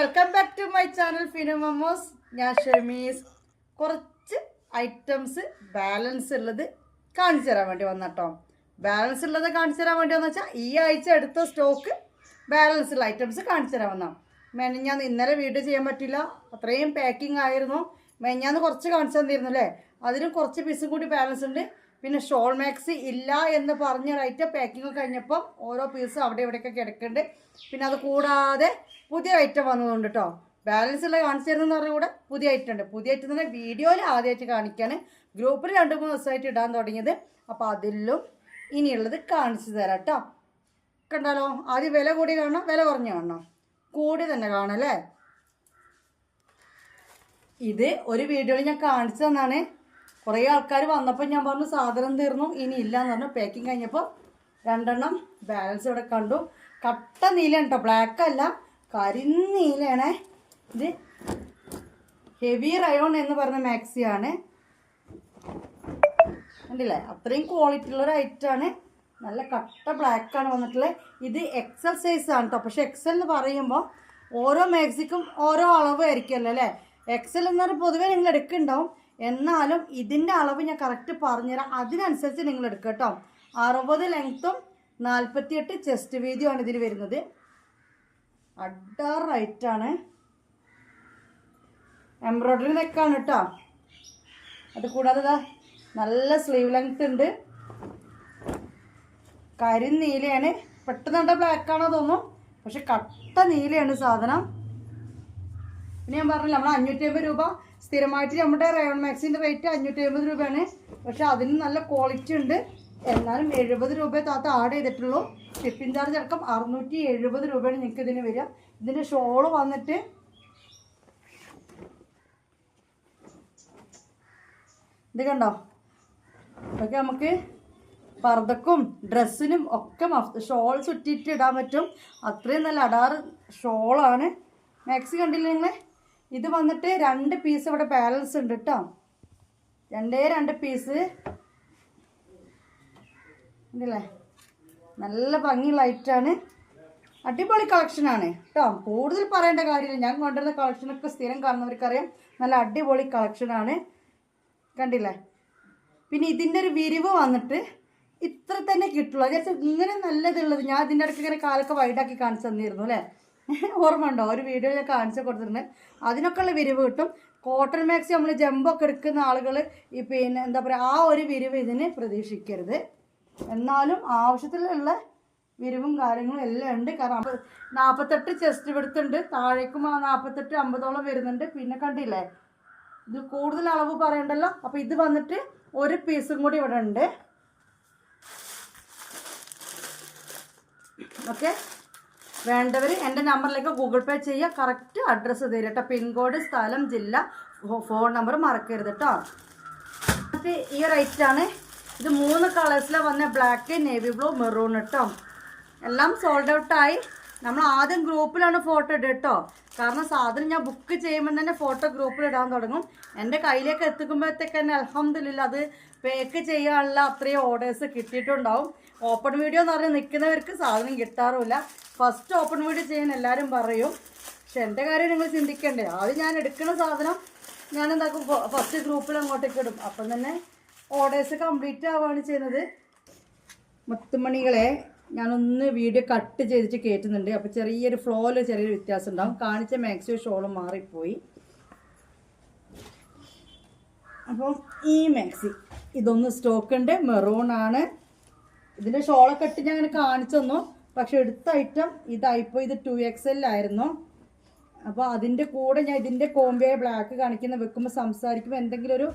Welcome back to my channel ഫിനു മമ്മോസ്. ഞാൻ ഷെമീസ്. കുറച്ച് ഐറ്റംസ് ബാലൻസ് ഉള്ളത് കാണിച്ചു തരാൻ വേണ്ടി വന്നട്ടോ. ബാലൻസ് ഉള്ളത് കാണിച്ചു തരാൻ വേണ്ടി വന്നു വെച്ചാൽ ഈ ആഴ്ച എടുത്ത സ്റ്റോക്ക് ബാലൻസ് ഉള്ള ഐറ്റംസ് കാണിച്ചു തരാൻ വന്നാ. മെനഞ്ഞാന്ന് ഇന്നലെ വീഡിയോ ചെയ്യാൻ പറ്റില്ല, അത്രയും പാക്കിംഗ് ആയിരുന്നു. മെനഞ്ഞാന്ന് കുറച്ച് കാണിച്ചു തന്നിരുന്നു അല്ലേ, അതിലും കുറച്ച് പീസും കൂടി ബാലൻസ് ഉണ്ട്. പിന്നെ ഷോൾ മാക്സി ഇല്ല എന്ന് പറഞ്ഞ ഐറ്റം പാക്കിങ് കഴിഞ്ഞപ്പം ഓരോ പീസും അവിടെ ഇവിടെയൊക്കെ കിടക്കുന്നുണ്ട്. പിന്നെ അത് കൂടാതെ പുതിയ ഐറ്റം വന്നതുകൊണ്ട് കേട്ടോ. ബാലൻസ് ഉള്ള കാണിച്ചു തരുന്നതെന്ന് പറഞ്ഞാൽ കൂടെ പുതിയ ഐറ്റം ഉണ്ട്. പുതിയ ഐറ്റം തന്നെ വീഡിയോയിൽ ആദ്യമായിട്ട് കാണിക്കാൻ, ഗ്രൂപ്പിൽ 2-3 ദിവസമായിട്ട് ഇടാൻ തുടങ്ങിയത്. അപ്പോൾ അതിലും ഇനിയുള്ളത് കാണിച്ചു തരാം കേട്ടോ. കണ്ടാലോ, ആദ്യം വില കൂടി കാണണം, വില കുറഞ്ഞ് കാണണം, കൂടി തന്നെ കാണാം അല്ലേ. ഇത് ഒരു വീഡിയോയിൽ ഞാൻ കാണിച്ചു തന്നാണ്. കുറേ ആൾക്കാർ വന്നപ്പോൾ ഞാൻ പറഞ്ഞു സാധനം തീർന്നു, ഇനി ഇല്ല എന്ന് പറഞ്ഞു. പാക്കിങ് കഴിഞ്ഞപ്പോൾ 2 എണ്ണം ബാലൻസ് ഇവിടെ കണ്ടു. കട്ട നീലയാണ് കേട്ടോ, ബ്ലാക്ക് അല്ല, കരിനീലയാണേ. ഇത് ഹെവി റയോൺ എന്ന് പറഞ്ഞ മാക്സിയാണ്. കണ്ടില്ലേ, അത്രയും ക്വാളിറ്റി ഉള്ളൊരു ഐറ്റമാണ്. നല്ല കട്ട ബ്ലാക്കാണ് വന്നിട്ടുള്ളത്. ഇത് എക്സൽ സൈസ് ആണ് കേട്ടോ. പക്ഷെ എക്സൽ എന്ന് പറയുമ്പോൾ ഓരോ മാക്സിക്കും ഓരോ അളവ് ആയിരിക്കുമല്ലോ അല്ലേ. എക്സൽ എന്ന് പറഞ്ഞാൽ പൊതുവേ നിങ്ങൾ എടുക്കുന്നുണ്ടാവും, എന്നാലും ഇതിൻ്റെ അളവ് ഞാൻ കറക്റ്റ് പറഞ്ഞുതരാം. അതിനനുസരിച്ച് നിങ്ങൾ എടുക്കുക കേട്ടോ. 60 ലെങ്ത്തും 48 ചെസ്റ്റ് വീതിയുമാണ് ഇതിൽ വരുന്നത്. അഡാർ റൈറ്റാണ്. എംബ്രോയ്ഡറി നെക്കാണ് കേട്ടോ. അത് കൂടാതെ നല്ല സ്ലീവ് ലെങ്ത് ഉണ്ട്. കരിനീലയാണ്. പെട്ടെന്ന് കണ്ട ബ്ലാക്കാണോ തോന്നും, പക്ഷെ കട്ട നീലയാണ് സാധനം. പിന്നെ ഞാൻ പറഞ്ഞില്ല, നമ്മൾ 550 രൂപ സ്ഥിരമായിട്ട് നമ്മുടെ റയോൺ മാക്സിൻ്റെ റേറ്റ് 550 രൂപയാണ്. പക്ഷെ അതിന് നല്ല ക്വാളിറ്റി ഉണ്ട്. എന്നാലും 70 രൂപ താത്ത ആഡ് ചെയ്തിട്ടുള്ളൂ. ഷിപ്പിംഗ് ചാർജ് അടക്കം 670 രൂപയാണ് നിങ്ങൾക്ക് ഇതിന് വരിക. ഇതിൻ്റെ ഷോള് വന്നിട്ട് ഇത് കണ്ടോ, ഇതൊക്കെ നമുക്ക് പർദ്ദക്കും ഡ്രസ്സിനും ഒക്കെ ഷോൾ ചുറ്റിയിട്ട് ഇടാൻ പറ്റും. അത്രയും നല്ല അടാറ് ഷോളാണ്. മാക്സി കണ്ടില്ലേ നിങ്ങൾ. ഇത് വന്നിട്ട് 2 പീസ് ഇവിടെ ബാലൻസ് ഉണ്ട് കേട്ടോ. 2 പീസ് ഉണ്ടല്ലേ. നല്ല ഭംഗിയുള്ള ഐറ്റാണ്. അടിപൊളി കളക്ഷനാണ് കേട്ടോ. കൂടുതൽ പറയേണ്ട കാര്യമില്ല, ഞാൻ കൊണ്ടുവരുന്ന കളക്ഷനൊക്കെ സ്ഥിരം കാണുന്നവർക്കറിയാം. നല്ല അടിപൊളി കളക്ഷനാണ്. കണ്ടില്ലേ. പിന്നെ ഇതിൻ്റെ ഒരു വിരിവ് വന്നിട്ട് ഇത്ര തന്നെ കിട്ടുള്ളൂ. വിചാരിച്ചാൽ ഇങ്ങനെ നല്ലതുള്ളത് ഞാൻ ഇതിൻ്റെ ഇടയ്ക്ക് ഇങ്ങനെ കാലൊക്കെ വൈഡാക്കി കാണിച്ചു തന്നിരുന്നു അല്ലേ. ഓർമ്മ ഉണ്ടോ, ഒരു വീഡിയോ ഞാൻ കാണിച്ചു കൊടുത്തിട്ടുണ്ട്. അതിനൊക്കെ ഉള്ള വിരിവ് കിട്ടും. കോട്ടൺ മാക്സി നമ്മൾ ജമ്പൊക്കെ എടുക്കുന്ന ആളുകൾ ഈ പിന്നെ എന്താ പറയുക, ആ ഒരു വിരിവ് ഇതിന് പ്രതീക്ഷിക്കരുത്. എന്നാലും ആവശ്യത്തിലുള്ള വിരിവും കാര്യങ്ങളും എല്ലാം ഉണ്ട്. കാരണം 48 ചെസ്റ്റ് വിടുത്തുണ്ട്. താഴേക്കും 48-50 വരുന്നുണ്ട്. പിന്നെ കണ്ടില്ലേ, ഇത് കൂടുതൽ അളവ് പറയണ്ടല്ലോ. അപ്പോൾ ഇത് വന്നിട്ട് ഒരു പീസും കൂടി ഇവിടെ ഉണ്ട്. ഓക്കെ, വേണ്ടവർ എൻ്റെ നമ്പറിലേക്ക് ഗൂഗിൾ പേ ചെയ്യുക. കറക്റ്റ് അഡ്രസ്സ് തരും കേട്ടോ. പിൻകോഡ്, സ്ഥലം, ജില്ല, ഫോൺ നമ്പർ മറക്കരുത് കേട്ടോ. എന്നിട്ട് ഈ റേറ്റാണ്. ഇത് 3 കളേഴ്സിലാണ് വന്ന, ബ്ലാക്ക്, നേവി ബ്ലൂ, മെറൂൺ കേട്ടോ. എല്ലാം സോൾഡ് ഔട്ടായി. നമ്മൾ ആദ്യം ഗ്രൂപ്പിലാണ് ഫോട്ടോ ഇടുക കേട്ടോ. കാരണം സാധനം ഞാൻ ബുക്ക് ചെയ്യുമ്പോൾ തന്നെ ഫോട്ടോ ഗ്രൂപ്പിൽ ഇടാൻ തുടങ്ങും. എൻ്റെ കയ്യിലേക്ക് എത്തിക്കുമ്പോഴത്തേക്ക് തന്നെ അൽഹംദുലില്ലാ അത് പേക്ക് ചെയ്യാനുള്ള അത്രയും ഓർഡേഴ്സ് കിട്ടിയിട്ടുണ്ടാവും. ഓപ്പൺ വീഡിയോ എന്ന് പറഞ്ഞ് നിൽക്കുന്നവർക്ക് സാധനം കിട്ടാറുമില്ല. ഫസ്റ്റ് ഓപ്പൺ വീഡിയോ ചെയ്യാൻ എല്ലാവരും പറയും. പക്ഷെ എൻ്റെ കാര്യം നിങ്ങൾ ചിന്തിക്കണ്ടേ. ആദ്യം ഞാൻ എടുക്കുന്ന സാധനം ഞാൻ എന്താക്കും, ഫസ്റ്റ് ഗ്രൂപ്പിൽ അങ്ങോട്ടേക്ക് ഇടും. അപ്പം തന്നെ ഓർഡേഴ്സ് കംപ്ലീറ്റ് ആവുകയാണ് ചെയ്യുന്നത്. മുത്തുമണികളെ ഞാനൊന്ന് വീഡിയോ കട്ട് ചെയ്തിട്ട് കയറ്റുന്നുണ്ട്. അപ്പോൾ ചെറിയൊരു ഫ്ലോയിൽ ചെറിയൊരു വ്യത്യാസം ഉണ്ടാവും. കാണിച്ച മാക്സിയോ ഷോളും മാറിപ്പോയി. അപ്പം ഈ മാക്സി ഇതൊന്ന് സ്റ്റോക്ക് ഉണ്ട്, മെറൂണാണ്. ഇതിൻ്റെ ഷോളൊക്കെ ഇട്ട് ഞാൻ അങ്ങനെ കാണിച്ചു തന്നു. പക്ഷെ എടുത്ത ഐറ്റം ഇതായിപ്പോൾ ഇത് 2XL ആയിരുന്നു. അപ്പോൾ അതിൻ്റെ കൂടെ ഞാൻ ഇതിൻ്റെ കോമ്പിയായ ബ്ലാക്ക് കാണിക്കുന്ന വെക്കുമ്പോൾ സംസാരിക്കുമ്പോൾ എന്തെങ്കിലും ഒരു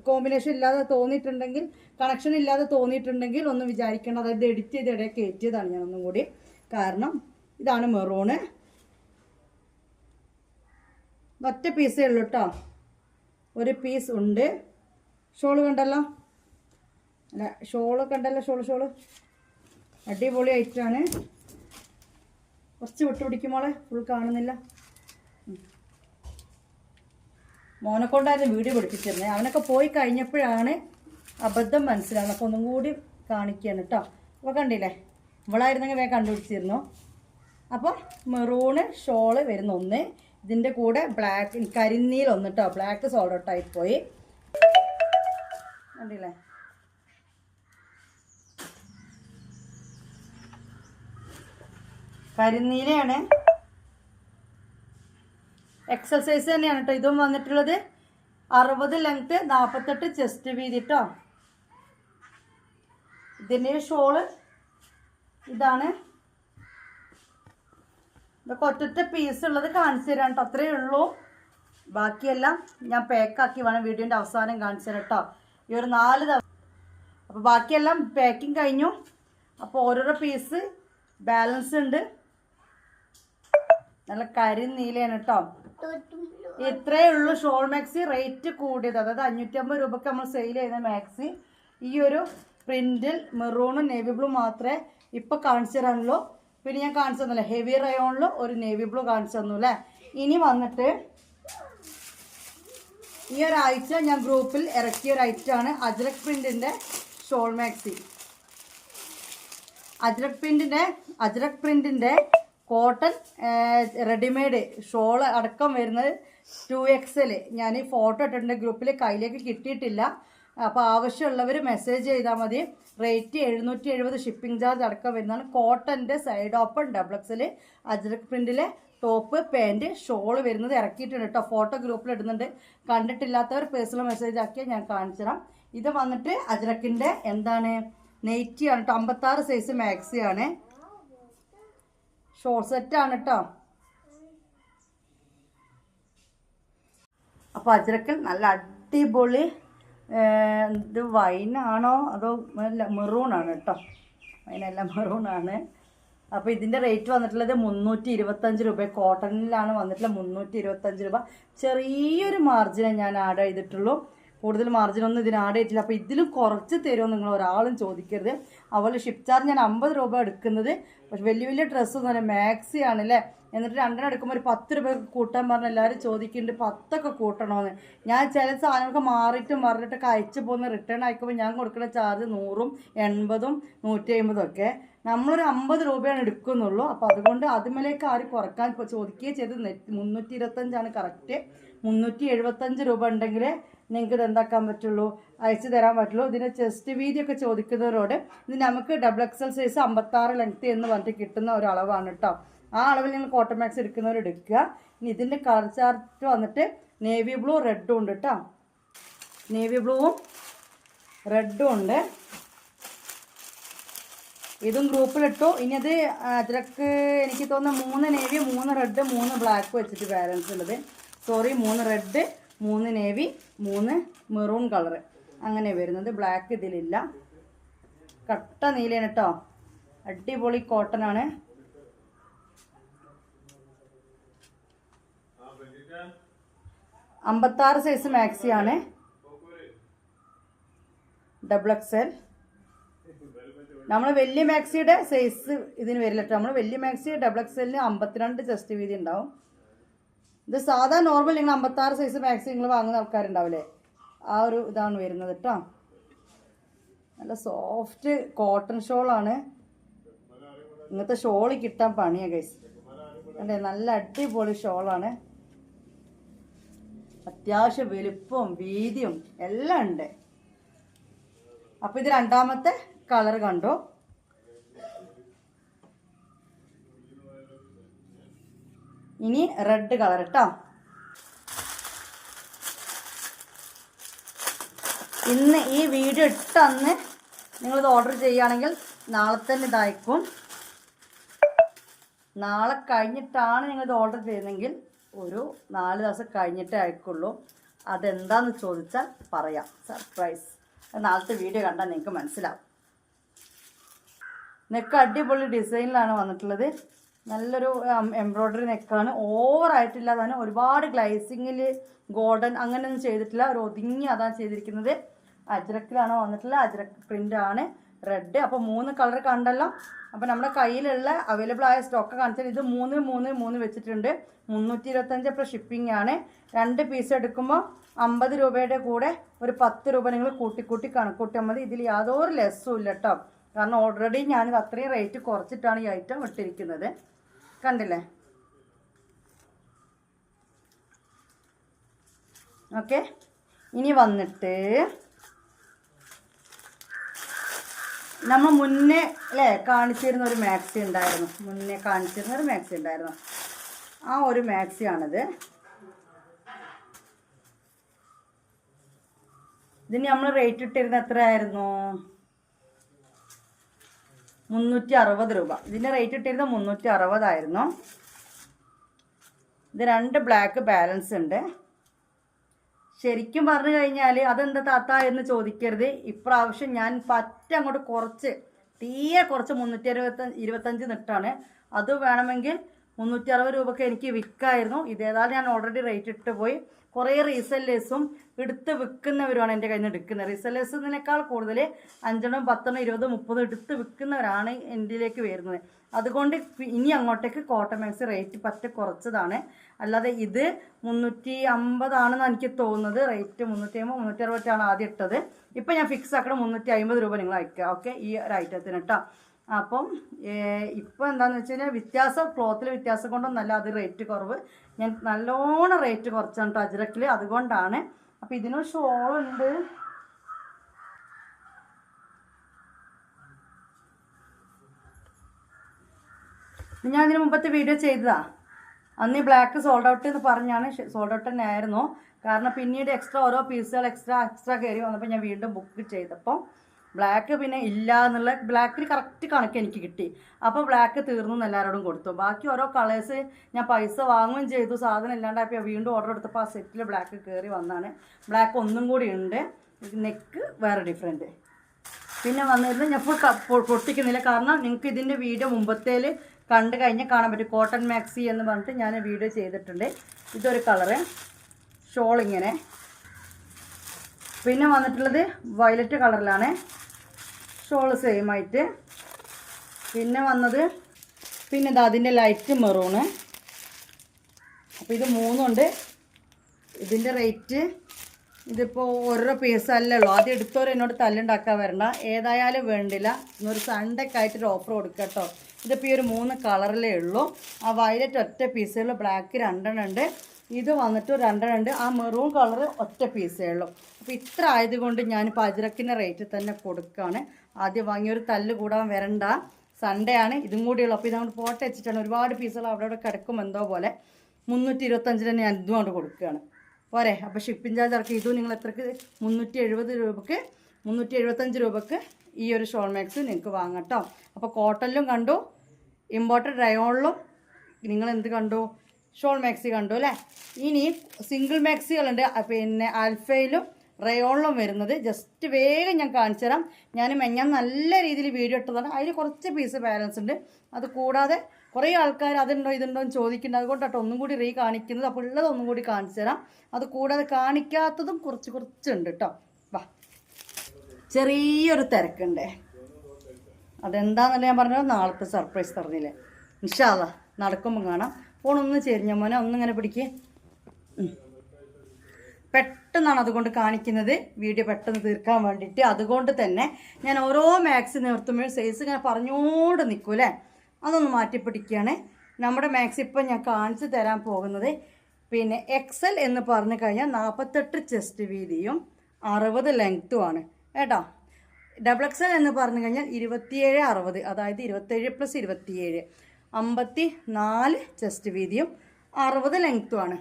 കോമ്പിനേഷൻ ഇല്ലാതെ തോന്നിയിട്ടുണ്ടെങ്കിൽ, കണക്ഷൻ ഇല്ലാതെ തോന്നിയിട്ടുണ്ടെങ്കിൽ ഒന്ന് വിചാരിക്കണം. അതായത് എഡിറ്റ് ചെയ്ത് ഇടയിൽ കയറ്റിയതാണ് ഞാൻ ഒന്നും കൂടി. കാരണം ഇതാണ് മെറൂണ്. ഒറ്റ പീസേ ഉള്ളൂ കേട്ടോ. ഒരു പീസ് ഉണ്ട്. ഷോള് കണ്ടല്ലോ, അല്ല ഷോള് കണ്ടല്ലോ, ഷോള് അടിപൊളി ഐറ്റാണ്. കുറച്ച് വിട്ടുപിടിക്കുമോളെ, ഫുൾ കാണുന്നില്ല. മോനെ കൊണ്ടായിരുന്നു വീഡിയോ പഠിപ്പിച്ചിരുന്നത്. അവനൊക്കെ പോയി കഴിഞ്ഞപ്പോഴാണ് അബദ്ധം മനസ്സിലാവുന്നത്. അപ്പോൾ ഒന്നും കൂടി കാണിക്കുകയാണ് കേട്ടോ. അപ്പോൾ കണ്ടില്ലേ, ഇവളായിരുന്നെങ്കിൽ വേഗം കണ്ടുപിടിച്ചിരുന്നു. അപ്പോൾ മെറൂണ് ഷോള് വരുന്ന ഒന്ന്, ഇതിൻ്റെ കൂടെ ബ്ലാക്ക് കരിനീൽ ഒന്ന് കേട്ടോ, ബ്ലാക്ക് സോൾഡ് ഔട്ടായി പോയി കണ്ടില്ലേ. കരിനീലയാണ്, എക്സസൈസ് തന്നെയാണ് കേട്ടോ. ഇതും വന്നിട്ടുള്ളത് 60 ലെങ്ത്ത് 48 ചെസ്റ്റ് വീതി കേട്ടോ. ഇതിൻ്റെ ഷോള് ഇതാണ്. ഇതൊക്കെ ഒറ്റ പീസ് ഉള്ളത് കാണിച്ചു തരാം കേട്ടോ, അത്രയേ ഉള്ളൂ. ബാക്കിയെല്ലാം ഞാൻ പാക്കാക്കി വേണം വീഡിയോൻ്റെ അവസാനം കാണിച്ചു തരാം കേട്ടോ. ഈ ഒരു 4 ദിവസം അപ്പോൾ ബാക്കിയെല്ലാം പാക്കിങ് കഴിഞ്ഞു. അപ്പോൾ ഓരോരോ പീസ് ബാലൻസ് ഉണ്ട്. നല്ല കരിനീലയാണ് കേട്ടോ. ഇത്രയേ ഉള്ളൂ ഷോൾ മാക്സി റേറ്റ് കൂടിയത്. അതായത് 550 രൂപയ്ക്ക് നമ്മൾ സെയിൽ ചെയ്യുന്ന മാക്സി ഈ ഒരു പ്രിന്റിൽ മെറൂണും നേവി ബ്ലൂ മാത്രമേ ഇപ്പം കാണിച്ചു തരാനുള്ളൂ. പിന്നെ ഞാൻ കാണിച്ചു തന്നില്ല, ഹെവി റയോണിൽ ഒരു നേവി ബ്ലൂ കാണിച്ചു തന്നു അല്ലേ. ഇനി വന്നിട്ട് ഈ ഒരാഴ്ച ഞാൻ ഗ്രൂപ്പിൽ ഇറക്കിയ ഒരു ഐറ്റമാണ് അജ്രക് പ്രിന്റിൻ്റെ ഷോൾ മാക്സി. അജ്രക് പ്രിന്റിൻ്റെ കോട്ടൺ റെഡിമെയ്ഡ് ഷോൾ അടക്കം വരുന്നത് 2XL. ഞാൻ ഈ ഫോട്ടോ ഇട്ടിട്ടുണ്ട് ഗ്രൂപ്പിൽ, കയ്യിലേക്ക് കിട്ടിയിട്ടില്ല. അപ്പോൾ ആവശ്യമുള്ളവർ മെസ്സേജ് ചെയ്താൽ മതി. റേറ്റ് 770 ഷിപ്പിംഗ് ചാർജ് അടക്കം വരുന്നതാണ്. കോട്ടൻ്റെ സൈഡ് ഓപ്പൺ XXL അജ്രക് പ്രിൻറ്റിലെ ടോപ്പ് പാൻറ്റ് ഷോള് വരുന്നത് ഇറക്കിയിട്ടുണ്ട് കേട്ടോ. ഫോട്ടോ ഗ്രൂപ്പിൽ ഇടുന്നുണ്ട്. കണ്ടിട്ടില്ലാത്തവർ പേഴ്സണൽ മെസ്സേജ് ആക്കിയാൽ ഞാൻ കാണിച്ചു തരാം. ഇത് വന്നിട്ട് അജ്രക്കിൻ്റെ എന്താണ് നെയ്റ്റിയാണ് കേട്ടോ. 56 സൈസ് മാക്സിയാണ്. ഷോർട്ട് സെറ്റാണ് കേട്ടോ. അപ്പോൾ അജ്രക്കിൽ നല്ല അടിപൊളി ഇത് വൈനാണോ അതോ മെറൂണാണ് കേട്ടോ. വൈനല്ല മെറൂണാണ്. അപ്പോൾ ഇതിൻ്റെ റേറ്റ് വന്നിട്ടുള്ളത് 325 രൂപ. കോട്ടണിലാണ് വന്നിട്ടുള്ളത് 325 രൂപ. ചെറിയൊരു മാർജിനെ ഞാൻ ആഡ് ചെയ്തിട്ടുള്ളൂ, കൂടുതൽ മാർജിനൊന്നും ഇതിന് ആഡ് ചെയ്തിട്ടില്ല. അപ്പോൾ ഇതിലും കുറച്ച് തരുമോ നിങ്ങൾ ഒരാളും ചോദിക്കരുത്. അതുപോലെ ഷിപ്പ് ചാർജ് ഞാൻ 50 രൂപ എടുക്കുന്നത്. പക്ഷെ വലിയ ഡ്രസ്സൊന്നും അല്ല, മാക്സി ആണല്ലേ. എന്നിട്ട് 2 എടുക്കുമ്പോൾ ഒരു 10 രൂപ കൂട്ടാൻ പറഞ്ഞ് എല്ലാവരും ചോദിക്കുന്നുണ്ട് 10 കൂട്ടണമെന്ന്. ഞാൻ ചില സാധനങ്ങൾക്ക് മാറിയിട്ടും പറഞ്ഞിട്ടൊക്കെ അയച്ചു പോകുന്ന റിട്ടേൺ അയക്കുമ്പോൾ ഞാൻ കൊടുക്കുന്ന ചാർജ് 100ഉം 80ഉം 150 ഒക്കെ. നമ്മളൊരു 50 രൂപയാണ് എടുക്കുന്നുള്ളൂ. അപ്പോൾ അതുകൊണ്ട് അതുമേലേക്ക് ആരും കുറക്കാൻ ചോദിക്കുകയും ചെയ്ത് 325 കറക്റ്റ്. 375 രൂപ ഉണ്ടെങ്കിൽ നിങ്ങൾക്ക് ഇത് എന്താക്കാൻ പറ്റുള്ളൂ, അയച്ചു തരാൻ പറ്റുള്ളൂ. ഇതിൻ്റെ ചെസ്റ്റ് വീതിയൊക്കെ ചോദിക്കുന്നവരോട് ഇത് നമുക്ക് XXL സൈസ് 56 ലെങ്ത്ത് എന്ന് പറഞ്ഞിട്ട് കിട്ടുന്ന ഒരു അളവാണ് കേട്ടോ. ആ അളവിൽ നിങ്ങൾ കോട്ടൺ മാക്സ് എടുക്കുന്നവർ എടുക്കുക. ഇനി ഇതിൻ്റെ കളർ ചാർട്ട് വന്നിട്ട് നേവി ബ്ലൂ റെഡും ഉണ്ട് കേട്ടോ. നേവി ബ്ലൂവും റെഡും ഉണ്ട്. ഇതും ഗ്രൂപ്പിലിട്ടു. ഇനി അത് അജ്രക്ക് എനിക്ക് തോന്നുന്നു 3 നേവി 3 റെഡ് 3 ബ്ലാക്ക് വെച്ചിട്ട് ബാലൻസ് ഉള്ളത്. 3 റെഡ് 3 നേവി 3 മെറൂൺ കളറ് അങ്ങനെ വരുന്നത്. ബ്ലാക്ക് ഇതിലില്ല. കട്ട നീലയാണ് കേട്ടോ. അടിപൊളി കോട്ടൺ ആണ്. അമ്പത്താറ് സൈസ് മാക്സിയാണ്. XXL. നമ്മൾ വലിയ മാക്സിയുടെ സൈസ് ഇതിന് വരില്ല കേട്ടോ. നമ്മൾ വലിയ മാക്സി XXLന് 52 ചെസ്റ്റ് വീതി ഉണ്ടാവും. ഇത് സാധാ നോർമൽ നിങ്ങൾ 56 സൈസ് മാക്സി നിങ്ങൾ വാങ്ങുന്ന ആൾക്കാരുണ്ടാവില്ലേ, ആ ഒരു ഇതാണ് വരുന്നത് കേട്ടോ. നല്ല സോഫ്റ്റ് കോട്ടൺ ഷോളാണ്. ഇങ്ങനത്തെ ഷോൾ കിട്ടാൻ പണിയാണ് ഗൈസ്. അല്ലേ, നല്ല അടിപൊളി ഷോളാണ്. അത്യാവശ്യം വലുപ്പവും വീതിയും എല്ലാം ഉണ്ട്. അപ്പോൾ ഇത് രണ്ടാമത്തെ കളർ കണ്ടു. ഇനി റെഡ് കളർ കേട്ടോ. ഇന്ന് ഈ വീഡിയോ ഇട്ടന്ന് നിങ്ങളിത് ഓർഡർ ചെയ്യുകയാണെങ്കിൽ നാളെ തന്നെ ഇതയക്കും. നാളെ കഴിഞ്ഞിട്ടാണ് നിങ്ങളിത് ഓർഡർ ചെയ്യുന്നതെങ്കിൽ ഒരു 4 ദിവസം കഴിഞ്ഞിട്ടേ അയക്കുള്ളൂ. അതെന്താണെന്ന് ചോദിച്ചാൽ പറയാം, സർപ്രൈസ്. നാളത്തെ വീഡിയോ കണ്ടാൽ നിങ്ങൾക്ക് മനസ്സിലാവും. നെക്ക് അടിപൊളി ഡിസൈനിലാണ് വന്നിട്ടുള്ളത്. നല്ലൊരു എംബ്രോയ്ഡറി നെക്കാണ്. ഓവറായിട്ടില്ലാതാണ്. ഒരുപാട് ഗ്ലൈസിങ്ങിൽ ഗോൾഡൻ അങ്ങനെയൊന്നും ചെയ്തിട്ടില്ല. ഒരു ഒതുങ്ങി അതാണ് ചെയ്തിരിക്കുന്നത്. അജ്രക്കിലാണ് വന്നിട്ടുള്ളത്. അജ്രക്ക് പ്രിൻ്റാണ്. റെഡ്. അപ്പോൾ 3 കളർ കണ്ടല്ലോ. അപ്പോൾ നമ്മുടെ കയ്യിലുള്ള അവൈലബിൾ ആയ സ്റ്റോക്ക് കാണിച്ചാൽ ഇത് 3 3 3 വെച്ചിട്ടുണ്ട്. 325 പ്ലസ് ഷിപ്പിംഗ് ആണ്. 2 പീസ് എടുക്കുമ്പോൾ 50 രൂപയുടെ കൂടെ ഒരു 10 രൂപ നിങ്ങൾ കൂട്ടി കണക്കൂട്ടിയാൽ മതി. ഇതിൽ യാതൊരു ലെസ്സും ഇല്ല കേട്ടോ. കാരണം ഓൾറെഡി ഞാനിത് അത്രയും റേറ്റ് കുറച്ചിട്ടാണ് ഈ ഐറ്റം ഇട്ടിരിക്കുന്നത്. കണ്ടില്ലേ? ഓക്കെ. ഇനി വന്നിട്ട് നമ്മൾ മുന്നേ അല്ലേ കാണിച്ചിരുന്ന ഒരു മാക്സി ഉണ്ടായിരുന്നു. ആ ഒരു മാക്സിയാണിത്. ഇതിന് നമ്മൾ റേറ്റ് ഇട്ടിരുന്ന എത്രയായിരുന്നു? 360 രൂപ. ഇതിൻ്റെ റേറ്റ് ഇട്ടിരുന്ന 360 ആയിരുന്നു. ഇത് 2 ബ്ലാക്ക് ബാലൻസ് ഉണ്ട്. ശരിക്കും പറഞ്ഞു കഴിഞ്ഞാൽ അതെന്താ താത്ത എന്ന് ചോദിക്കരുത്. ഇപ്രാവശ്യം ഞാൻ അങ്ങോട്ട് തീരെ കുറച്ച് 325 നിട്ടാണ്. അത് വേണമെങ്കിൽ 360 രൂപയ്ക്ക് എനിക്ക് വിൽക്കായിരുന്നു. ഇതേതായാലും ഞാൻ ഓൾറെഡി റേറ്റ് ഇട്ട് പോയി. കുറേ റീസെല്ലേഴ്സും എടുത്ത് വിൽക്കുന്നവരുമാണ് എൻ്റെ കയ്യിൽ നിന്ന് എടുക്കുന്നത്. റീസെല്ലേഴ്സിനേക്കാൾ കൂടുതൽ 5, 10, 20, 30 എടുത്ത് വിൽക്കുന്നവരാണ് എൻ്റെലേക്ക് വരുന്നത്. അതുകൊണ്ട് ഇനി അങ്ങോട്ടേക്ക് കോട്ടൺ മാക്സി റേറ്റ് കുറച്ചതാണ്. അല്ലാതെ ഇത് 350 ആണെന്ന് എനിക്ക് തോന്നുന്നത്. റേറ്റ് 350, 360 ആദ്യം ഇട്ടത്. ഇപ്പം ഞാൻ ഫിക്സ് ആക്കണം 350 രൂപ നിങ്ങൾ അയക്കുക. ഓക്കെ, ഈ ഒരു ഐറ്റത്തിന് കേട്ടോ. അപ്പം ഇപ്പം എന്താണെന്ന് വെച്ച് കഴിഞ്ഞാൽ ക്ലോത്തിൽ വ്യത്യാസം കൊണ്ടൊന്നല്ല, അത് റേറ്റ് കുറവ്. ഞാൻ നല്ലോണം റേറ്റ് കുറച്ചാണ് കേട്ടോ അജ്രക്കിൽ, അതുകൊണ്ടാണ്. അപ്പം ഇതിനൊരു ഷോളുണ്ട്. ഞാൻ ഇതിന് മുമ്പത്തെ വീഡിയോ ചെയ്തതാ. അന്ന് ഈ ബ്ലാക്ക് സോൾഡ് ഔട്ട് എന്ന് പറഞ്ഞാണ്. സോൾഡ് ഔട്ട് തന്നെ ആയിരുന്നു. കാരണം പിന്നീട് ഓരോ പീസുകൾ എക്സ്ട്രാ കയറി വന്നപ്പോൾ ഞാൻ വീണ്ടും ബുക്ക് ചെയ്തപ്പോൾ ബ്ലാക്ക് പിന്നെ ഇല്ല എന്നുള്ള, ബ്ലാക്കിന് കറക്റ്റ് കണക്ക് എനിക്ക് കിട്ടി. അപ്പോൾ ബ്ലാക്ക് തീർന്നു എന്ന് എല്ലാവരോടും കൊടുത്തു. ബാക്കി ഓരോ കളേഴ്സ് ഞാൻ പൈസ വാങ്ങുകയും ചെയ്തു. സാധനം ഇല്ലാണ്ടായപ്പോൾ വീണ്ടും ഓർഡർ എടുത്തപ്പോൾ ആ സെറ്റിൽ ബ്ലാക്ക് കയറി വന്നാണ്. ബ്ലാക്ക് ഒന്നും കൂടി ഉണ്ട്. നെക്ക് വേറെ ഡിഫറെൻറ്റ്. പിന്നെ വന്നിരുന്നത് ഞാൻ പൊട്ടിക്കുന്നില്ല, കാരണം നിങ്ങൾക്ക് ഇതിൻ്റെ വീഡിയോ മുമ്പത്തേൽ കണ്ടു കഴിഞ്ഞാൽ കാണാൻ പറ്റും. കോട്ടൺ മാക്സി എന്ന് പറഞ്ഞിട്ട് ഞാൻ വീഡിയോ ചെയ്തിട്ടുണ്ട്. ഇതൊരു കളറ് ഷോളിങ്ങനെ. പിന്നെ വന്നിട്ടുള്ളത് വയലറ്റ് കളറിലാണ് ഷോള് സെയിം ആയിട്ട്. പിന്നെ ഇതാ അതിൻ്റെ ലൈറ്റ് മെറൂണ്. അപ്പോൾ ഇത് 3 ഉണ്ട്. ഇതിൻ്റെ റേറ്റ് ഇതിപ്പോൾ ഓരോ പീസല്ലേ ഉള്ളൂ. ആദ്യം എടുത്തോരും എന്നോട് തല്ലുണ്ടാക്കാൻ വരണ്ട. ഏതായാലും വേണ്ടില്ല, ഇന്നൊരു സൺഡേക്കായിട്ടൊരു ഓഫർ കൊടുക്കുക കേട്ടോ. ഇതിപ്പോൾ ഈ ഒരു 3 കളറിലേ ഉള്ളൂ. ആ വയലറ്റ് ഒറ്റ പീസേ ഉള്ളൂ, ബ്ലാക്ക് 2 ഉണ്ട്, ഇത് വന്നിട്ട് 2 ഉണ്ട്, ആ മെറൂൺ കളർ ഒറ്റ പീസേ ഉള്ളൂ. അപ്പോൾ ഇത്ര ആയതുകൊണ്ട് ഞാനിപ്പോൾ അജ്രക്കിൻ്റെ റേറ്റ് തന്നെ കൊടുക്കുകയാണ്. ആദ്യം വാങ്ങിയൊരു തല്ല് കൂടാൻ വരണ്ട, സൺഡേ ആണ്, ഇതും കൂടിയുള്ളൂ. അപ്പോൾ ഇതങ്ങോട്ട് പോട്ടെ വെച്ചിട്ടാണ്. ഒരുപാട് പീസുകൾ അവിടെ കിടക്കും എന്തോ പോലെ. 325 ഞാൻ ഇതും കൊണ്ട് കൊടുക്കുകയാണ്. പോരെ? അപ്പോൾ ഷിപ്പിംഗ് ചാർജ് ഇറക്കി ഇതും നിങ്ങൾ എത്രക്ക് 370 രൂപക്ക് 375 രൂപക്ക് ഈ ഒരു ഷോൾ മാക്സ് നിങ്ങൾക്ക് വാങ്ങാം കേട്ടോ. അപ്പോൾ കോട്ടണിലും കണ്ടു, ഇമ്പോർട്ടഡ് റയോണിലും നിങ്ങൾ എന്ത് കണ്ടു? ഷോൾ മാക്സി കണ്ടു അല്ലേ? ഇനി സിംഗിൾ മാക്സികളുണ്ട്. പിന്നെ ആൽഫയിലും റയോണിലും വരുന്നത് ജസ്റ്റ് വേഗം ഞാൻ കാണിച്ചു തരാം. ഞാൻ നല്ല രീതിയിൽ വീഡിയോ ഇട്ടതാണ്. അതിൽ കുറച്ച് പീസ് ബാലൻസ് ഉണ്ട്. അത് കൂടാതെ കുറേ ആൾക്കാർ അതുണ്ടോ ഇതുണ്ടോ എന്ന് ചോദിക്കുന്നുണ്ട്. അതുകൊണ്ടാട്ടോ ഒന്നും കൂടി കാണിക്കുന്നത്. അപ്പോൾ ഉള്ളത് ഒന്നും കൂടി കാണിച്ചു തരാം. അത് കൂടാതെ കാണിക്കാത്തതും കുറച്ചുണ്ട് കേട്ടോ. വാ, ചെറിയൊരു തിരക്കുണ്ടേ, അതെന്താണെന്നല്ല ഞാൻ പറഞ്ഞത്. നാളത്തെ സർപ്രൈസ് പറഞ്ഞില്ലേ, ഇൻഷാ അല്ലാഹ് നടക്കുമ്പോൾ കാണാം. ഫോണൊന്ന് ചെരിഞ്ഞ മോനെ ഒന്നിങ്ങനെ പിടിക്കുക. പെട്ടെന്നാണ് അതുകൊണ്ട് കാണിക്കുന്നത്, വീഡിയോ പെട്ടെന്ന് തീർക്കാൻ വേണ്ടിയിട്ട്. അതുകൊണ്ട് തന്നെ ഞാൻ ഓരോ മാക്സി നിർത്തുമ്പോഴും സൈസ് ഇങ്ങനെ പറഞ്ഞുകൊണ്ട് നിൽക്കൂലേ, അതൊന്ന് മാറ്റിപ്പിടിക്കുകയാണ്. നമ്മുടെ മാക്സി ഇപ്പം ഞാൻ കാണിച്ചു തരാൻ പോകുന്നത് പിന്നെ എക്സൽ എന്ന് പറഞ്ഞു കഴിഞ്ഞാൽ 48 ചെസ്റ്റ് വീതിയും 60 ലെങ്ത്തുമാണ് കേട്ടോ. ഡബിൾ എക്സൽ എന്ന് പറഞ്ഞു കഴിഞ്ഞാൽ 27, 60, അതായത് 27 + 27 54 ചെസ്റ്റ് വീതിയും 60 ലെങ്ത്തുമാണ്.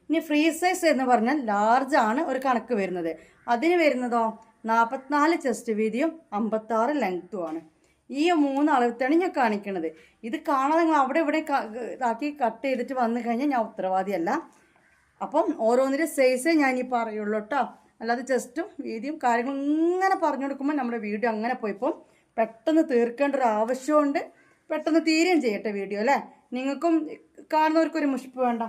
ഇനി ഫ്രീ സൈസ് എന്ന് പറഞ്ഞാൽ ലാർജ് ആണ് ഒരു കണക്ക് വരുന്നത്. അതിന് വരുന്നതോ 44 ചെസ്റ്റ് വീതിയും 56 ലെങ്ത്തുമാണ്. ഈ 3 അളവത്താണ് ഞാൻ കാണിക്കുന്നത്. ഇത് കാണാതെ നിങ്ങൾ അവിടെ ഇവിടെ ഇതാക്കി കട്ട് ചെയ്തിട്ട് വന്നു കഴിഞ്ഞാൽ ഞാൻ ഉത്തരവാദിയല്ല. അപ്പം ഓരോന്നിൻ്റെ സൈസേ ഞാൻ ഈ പറയുള്ളൂ കേട്ടോ. അല്ലാതെ ചെസ്റ്റും വീതിയും കാര്യങ്ങളും ഇങ്ങനെ പറഞ്ഞു കൊടുക്കുമ്പോൾ നമ്മുടെ വീഡിയോ അങ്ങനെ പോയിപ്പോൾ പെട്ടെന്ന് തീർക്കേണ്ട ഒരു ആവശ്യമുണ്ട്. പെട്ടെന്ന് തീരുകയും ചെയ്യട്ടെ വീഡിയോ അല്ലേ. നിങ്ങൾക്കും കാണുന്നവർക്കൊരു മുഷിപ്പ് വേണ്ട.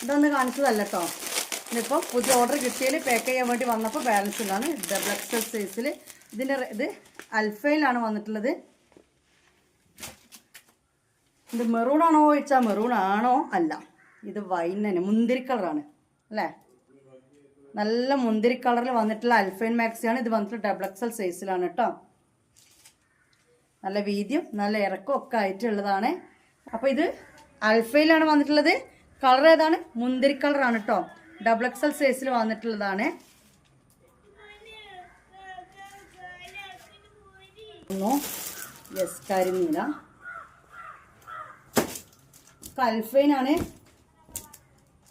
ഇതൊന്ന് കാണിച്ചതല്ല കേട്ടോ. ഇതിപ്പോൾ പുതിയ ഓർഡർ കിട്ടിയതിൽ പാക്ക് ചെയ്യാൻ വേണ്ടി വന്നപ്പോൾ ബാലൻസിലാണ്. ഡബിൾ എക്സൽ സൈസിൽ ഇതിൻ്റെ ഇത് അൽഫയിലാണ് വന്നിട്ടുള്ളത്. ഇത് മെറൂൺ ആണോ ചോദിച്ചാൽ മെറൂൺ ആണോ? അല്ല, ഇത് വൈൻ തന്നെ, മുന്തിരി കളറാണ് അല്ലേ. നല്ല മുന്തിരി കളറിൽ വന്നിട്ടുള്ള അൽഫൈൻ മാക്സിയാണ്. ഇത് വന്നിട്ട് ഡബിൾ എക്സൽ സൈസിലാണ് കേട്ടോ. നല്ല വീതിയും നല്ല ഇറക്കവും ഒക്കെ ആയിട്ടുള്ളതാണ്. അപ്പോൾ ഇത് അൽഫയിലാണ് വന്നിട്ടുള്ളത്. കളർ ഏതാണ്? മുന്തിരി കളറാണ് കേട്ടോ. XXL സൈസിൽ വന്നിട്ടുള്ളതാണ്. യെസ്, കരിനീല അൽഫൈനാണ്.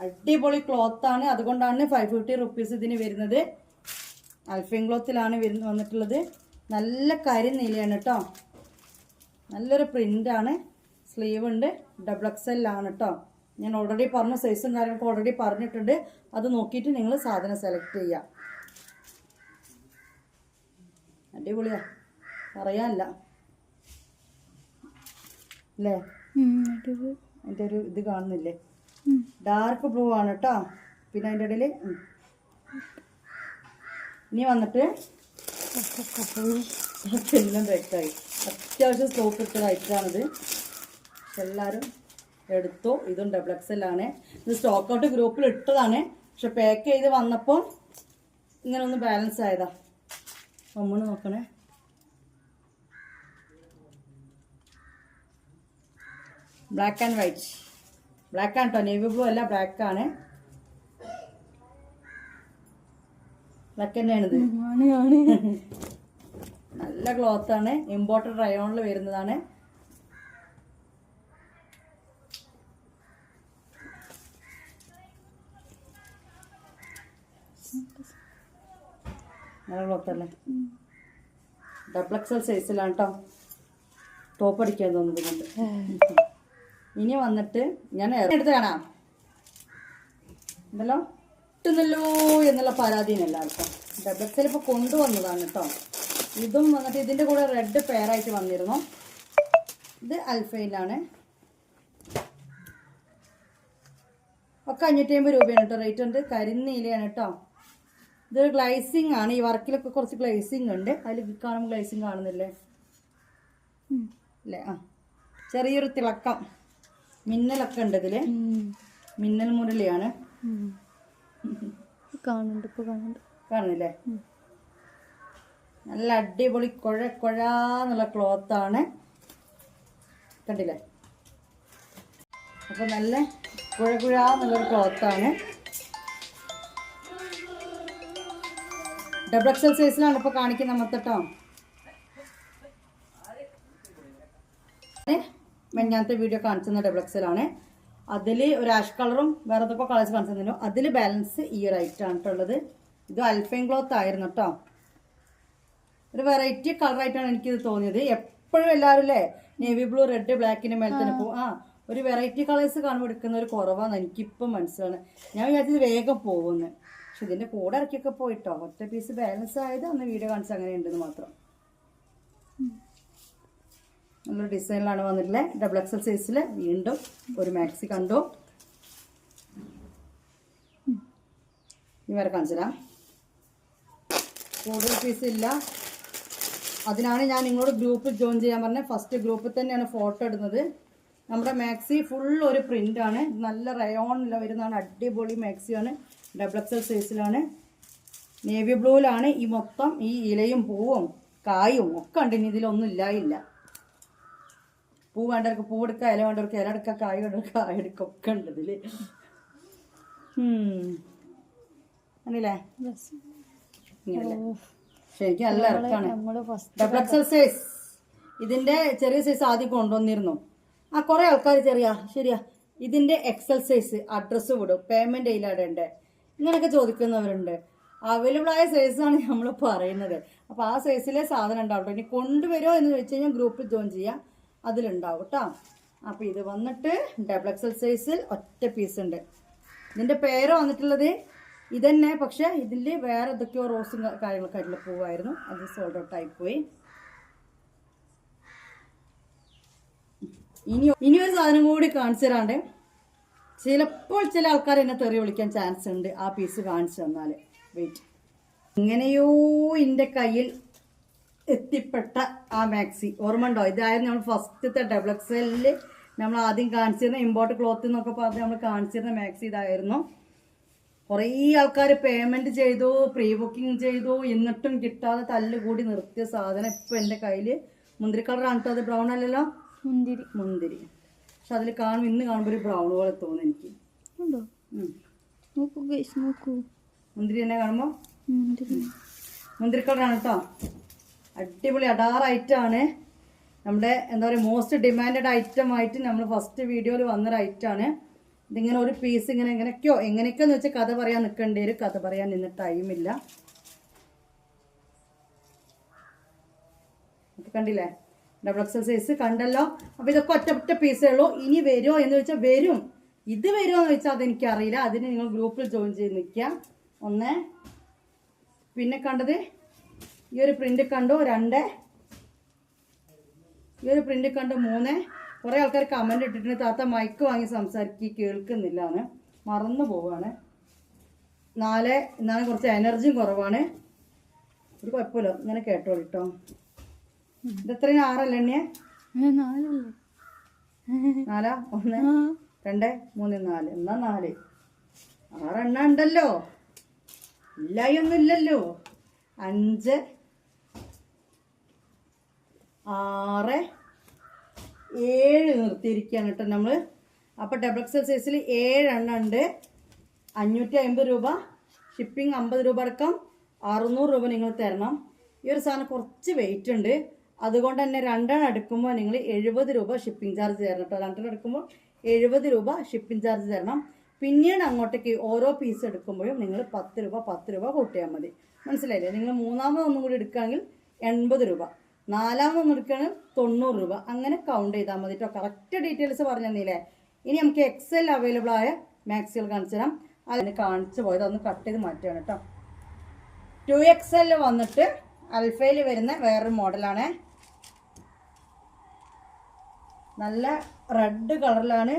അടിപൊളി ക്ലോത്താണ്, അതുകൊണ്ടാണ് 550 റുപ്പീസ് ഇതിന് വരുന്നത്. അൽഫൈൻ ക്ലോത്തിലാണ് വന്നിട്ടുള്ളത്. നല്ല കരിനീലയാണ് കേട്ടോ. നല്ലൊരു പ്രിൻ്റാണ്. സ്ലീവ് ഉണ്ട്. XXL ആണ് കേട്ടോ. ഞാൻ ഓൾറെഡി പറഞ്ഞ സൈസും കാര്യങ്ങളൊക്കെ ഓൾറെഡി പറഞ്ഞിട്ടുണ്ട്. അത് നോക്കിയിട്ട് നിങ്ങൾ സാധനം സെലക്ട് ചെയ്യുക. അടിപൊളിയാ, പറയാനില്ല അല്ലേ? അതിൻ്റെ ഒരു ഇത് കാണുന്നില്ലേ? ഡാർക്ക് ബ്ലൂ ആണ് കേട്ടോ. പിന്നെ അതിൻ്റെ ഇടയിൽ ഇനി വന്നിട്ട് എല്ലാം ബ്രേക്കായി. അത്യാവശ്യം സ്റ്റോക്ക് ഇട്ട ഐറ്റമാണിത്. എല്ലാവരും എടുത്തു. ഇതും XXL ആണ്. ഇത് സ്റ്റോക്ക് ഔട്ട് ഗ്രൂപ്പിൽ ഇട്ടതാണ്. പക്ഷെ പാക്ക് ചെയ്ത് വന്നപ്പോൾ ഇങ്ങനെ ഒന്ന് ബാലൻസ് ആയതാ. നമ്മൾ നോക്കണേ. Black and white. ബ്ലാക്ക് ആണ് കേട്ടോ, നേവി ബ്ലൂ അല്ല, ബ്ലാക്ക് ആണ്. ബ്ലാക്ക് തന്നെയാണിത്. നല്ല ക്ലോത്താണ്. ഇമ്പോർട്ടഡ് റയോണിൽ വരുന്നതാണ്. നല്ല ക്ലോത്തല്ലേ? XXL സൈസിലാണ് കേട്ടോ. ടോപ്പ് അടിക്കാൻ തോന്നുന്നുണ്ട്. ഇനി വന്നിട്ട് ഞാൻ എടുത്ത് കാണാം ഉണ്ടല്ലോ, ഇട്ടുന്നല്ലോ എന്നുള്ള പരാതിനല്ല കേട്ടോ. XXL ഇപ്പോൾ കൊണ്ടുവന്നതാണ് കേട്ടോ. ഇതും വന്നിട്ട് ഇതിൻ്റെ കൂടെ റെഡ് പെയറായിട്ട് വന്നിരുന്നു. ഇത് അൽഫയിലാണ്. ഒക്കെ 550 രൂപയാണ് കേട്ടോ റേറ്റ് ഉണ്ട്. കരിനീലയാണ് കേട്ടോ. ഇതൊരു ഗ്ലൈസിങ് ആണ്. ഈ വർക്കിലൊക്കെ കുറച്ച് ഗ്ലൈസിങ് ഉണ്ട്. അതിൽ കാണുമ്പോൾ ഗ്ലൈസിങ് കാണുന്നില്ലേ? അല്ലേ? ആ, ചെറിയൊരു തിളക്കം മിന്നലൊക്കെ ഉണ്ട് ഇതില്. മിന്നൽ മുരളിയാണ്. കാണുന്നില്ലേ? നല്ല അടിപൊളി കൊഴാന്നുള്ള ക്ലോത്താണ്. കണ്ടില്ലേ? അപ്പൊ നല്ല കുഴകുഴാന്നുള്ളൊരു ക്ലോത്താണ്. XXL സൈസിലാണ് ഇപ്പൊ കാണിക്കുന്നത് മൊത്തട്ടോ. മെഞ്ഞാത്ത വീഡിയോ കാണിച്ചെന്ന XXL ആണ്. അതിൽ ഒരു ആഷ് കളറും വേറെ ഏതൊക്കെ കളേഴ്സ് കാണിച്ചിരുന്നല്ലോ. അതിൽ ബാലൻസ് ഈ ഒരു ഐറ്റാണ് കേട്ടുള്ളത്. ഇത് അൽഫൈൻ ക്ലോത്ത് ആയിരുന്നു കേട്ടോ. ഒരു വെറൈറ്റി കളറായിട്ടാണ് എനിക്കിത് തോന്നിയത്. എപ്പോഴും എല്ലാവരും അല്ലേ നേവി ബ്ലൂ, റെഡ്, ബ്ലാക്കിൻ്റെ മേലെ തന്നെ പോകും. ഒരു വെറൈറ്റി കളേഴ്സ് കാണുമ്പോൾ എടുക്കുന്ന ഒരു കുറവാണ് എനിക്കിപ്പം മനസ്സിലാണ്. ഞാൻ വിചാരിച്ചത് വേഗം പോകുന്നു. പക്ഷെ ഇതിൻ്റെ കൂടെ ഇറക്കിയൊക്കെ പോയിട്ടോ. ഒറ്റ പീസ് ബാലൻസ് ആയത് അന്ന് വീഡിയോ കാണിച്ച് അങ്ങനെ ഉണ്ടെന്ന് മാത്രം. നല്ലൊരു ഡിസൈനിലാണ് വന്നിട്ടുള്ളത്. XXL സൈസിൽ വീണ്ടും ഒരു മാക്സി കണ്ടു. ഇനി വരെ കാണിച്ചുതരാം. കൂടുതൽ പീസ് ഇല്ല. അതിനാണ് ഞാൻ നിങ്ങളോട് ഗ്രൂപ്പിൽ ജോയിൻ ചെയ്യാൻ പറഞ്ഞത്. ഫസ്റ്റ് ഗ്രൂപ്പിൽ തന്നെയാണ് ഫോട്ടോ ഇടുന്നത്. നമ്മുടെ മാക്സി ഫുൾ ഒരു പ്രിൻ്റാണ്. നല്ല റയോണിൽ വരുന്നതാണ്. അടിപൊളി മാക്സിയാണ്. XXL സൈസിലാണ്. നേവി ബ്ലൂവിലാണ് ഈ മൊത്തം. ഈ ഇലയും പൂവും കായും ഒക്കെ ഉണ്ട്. ഇനി ഇതിലൊന്നും ഇല്ല. പൂ വേണ്ടവർക്ക് പൂ എടുക്കുക, ഇല വേണ്ടവർക്ക് ഇല എടുക്കുക, കായ് വേണ്ടവർക്ക് കായ എടുക്കുക, ഒക്കെ ഉണ്ട് ഇതില്. അല്ലേ? ശരിക്കും നല്ല ഇറക്കാണ്. XXL size. ഇതിന്റെ ചെറിയ സൈസ് ആദ്യം കൊണ്ടുവന്നിരുന്നു. കുറെ ആൾക്കാർ ശരിയാ ഇതിന്റെ XL സൈസ് അഡ്രസ്സ് വിടും, പേയ്മെന്റ് ഇതിലിടണ്ടേ, ഇങ്ങനെയൊക്കെ ചോദിക്കുന്നവരുണ്ട്. അവൈലബിൾ ആയ സൈസാണ് നമ്മൾ പറയുന്നത്. അപ്പൊ ആ സൈസിലെ സാധനം ഉണ്ടാവും. ഇനി കൊണ്ടുവരുമോ എന്ന് ചോദിച്ചു കഴിഞ്ഞാൽ ഗ്രൂപ്പിൽ ജോയിൻ ചെയ്യാം, അതിലുണ്ടാവും കേട്ടോ. അപ്പൊ ഇത് വന്നിട്ട് XXL സൈസിൽ ഒറ്റ പീസ് ഉണ്ട്. ഇതിന്റെ പേര് വന്നിട്ടുള്ളത് ഇതന്നെ. പക്ഷെ ഇതിൽ വേറെ എന്തൊക്കെയോ റോസും കാര്യങ്ങളൊക്കെ ആയിട്ടുള്ള പൂവായിരുന്നു. അത് സോൾഡ് ഔട്ട് ആയിപ്പോയി. ഇനിയൊരു സാധനം കൂടി കാണിച്ചു തരാണ്ട്. ചിലപ്പോൾ ചില ആൾക്കാർ എന്നെ തെറി വിളിക്കാൻ ചാൻസ് ഉണ്ട് ആ പീസ് കാണിച്ചു തന്നാൽ. വെയിറ്റ്. ഇങ്ങനെയോ എൻ്റെ കയ്യിൽ എത്തിപ്പെട്ട ആ മാക്സി ഓർമ്മ ഉണ്ടോ? ഇതായിരുന്നു നമ്മൾ ഫസ്റ്റത്തെ XXL നമ്മൾ ആദ്യം കാണിച്ചിരുന്ന ഇമ്പോർട്ട് ക്ലോത്ത് എന്നൊക്കെ പറഞ്ഞ് നമ്മൾ കാണിച്ചിരുന്ന മാക്സി ഇതായിരുന്നു. കുറേ ആൾക്കാർ പേയ്മെന്റ് ചെയ്തു, പ്രീ ബുക്കിംഗ് ചെയ്തു, എന്നിട്ടും കിട്ടാതെ തല്ലുകൂടി നിർത്തിയ സാധനം ഇപ്പം എൻ്റെ കയ്യിൽ മുന്തിരി കളറാണ് കേട്ടോ അത്, ബ്രൗൺ അല്ലല്ലോ. മുന്തിരി പക്ഷെ അതിൽ ഇന്ന് കാണുമ്പോൾ ഒരു ബ്രൗൺ പോലെ തോന്നുന്നു എനിക്ക്. മുന്തിരി തന്നെ കാണുമ്പോൾ മുന്തിരി കളറാണ് കേട്ടോ. അടിപൊളി അടാർ ഐറ്റമാണ്. നമ്മുടെ എന്താ പറയുക മോസ്റ്റ് ഡിമാൻഡഡ് ഐറ്റം ആയിട്ട് നമ്മൾ ഫസ്റ്റ് വീഡിയോയിൽ വന്നൊരു ഐറ്റമാണ്. ഇതിങ്ങനെ ഒരു പീസ് എങ്ങനെയൊക്കെയെന്ന് വെച്ചാൽ കഥ പറയാൻ നിൽക്കേണ്ടി വരും. കഥ പറയാൻ നിന്ന് ടൈമില്ല. കണ്ടില്ലേ ഡബിൾ എക്സൽ സൈസ് കണ്ടല്ലോ. അപ്പോൾ ഇതൊക്കെ ഒറ്റ പീസേ ഉള്ളൂ. ഇനി വരുമോ എന്ന് ചോദിച്ചാൽ വരും. ഇത് വരുമോ എന്ന് വെച്ചാൽ അതെനിക്കറിയില്ല. അതിന് നിങ്ങൾ ഗ്രൂപ്പിൽ ജോയിൻ ചെയ്ത് നിൽക്കുക. ഒന്ന് പിന്നെ കണ്ടത് ഈ ഒരു പ്രിന്റ് കണ്ടു. 2 ഈ ഒരു പ്രിന്റ് കണ്ടു. 3 കുറേ ആൾക്കാർ കമൻറ്റ് ഇട്ടിട്ടുണ്ട് താത്ത മൈക്ക് വാങ്ങി സംസാരിക്കുക കേൾക്കുന്നില്ല എന്ന്, മറന്നു പോവാണ്. 4 എന്നാണ് കുറച്ച് എനർജിയും കുറവാണ്. ഒരു കുഴപ്പമില്ല ഇങ്ങനെ കേട്ടോളൂ കേട്ടോ. ഇതെത്രയും 6 അല്ലേ എണ്ണിയെ? 4 1 2 3 4 എന്നാ 4 6 എണ്ണ ഉണ്ടല്ലോ. ഇല്ലായൊന്നും ഇല്ലല്ലോ. 5 6 7 നിർത്തിയിരിക്കുകയാണ് കേട്ടോ നമ്മൾ. അപ്പോൾ ഡബിൾ എക്സൽ സൈസിൽ 7 എണ്ണം ഉണ്ട്. 550 രൂപ ഷിപ്പിംഗ്. 50 രൂപ അടക്കം 600 രൂപ നിങ്ങൾ തരണം. ഈ ഒരു സാധനം കുറച്ച് വെയിറ്റ് ഉണ്ട്. അതുകൊണ്ട് തന്നെ 2 എണ്ണം എടുക്കുമ്പോൾ നിങ്ങൾ 70 രൂപ ഷിപ്പിംഗ് ചാർജ് തരണം കേട്ടോ. 2 എണ്ണം എടുക്കുമ്പോൾ 70 രൂപ ഷിപ്പിംഗ് ചാർജ് തരണം. പിന്നീട് അങ്ങോട്ടേക്ക് ഓരോ പീസ് എടുക്കുമ്പോഴും നിങ്ങൾ 10 രൂപ കൂട്ടിയാൽ മതി. മനസ്സിലായില്ലേ? നിങ്ങൾ മൂന്നാമതൊന്നും കൂടി എടുക്കുകയാണെങ്കിൽ 80 രൂപ, നാലാമതൊന്നും എടുക്കുകയാണെങ്കിൽ 90 രൂപ. അങ്ങനെ കൗണ്ട് ചെയ്താൽ മതി കേട്ടോ. കറക്റ്റ് ഡീറ്റെയിൽസ് പറഞ്ഞു തന്നില്ലേ. ഇനി നമുക്ക് എക്സൽ അവൈലബിൾ ആയ മാക്സികൾ കാണിച്ചു തരാം. അതിന് കാണിച്ചു പോയത് ഒന്ന് കട്ട് ചെയ്ത് മാറ്റുകയാണ് കേട്ടോ. 2XL വന്നിട്ട് അൽഫയിൽ വരുന്ന വേറൊരു മോഡലാണ്. നല്ല റെഡ് കളറിലാണ്.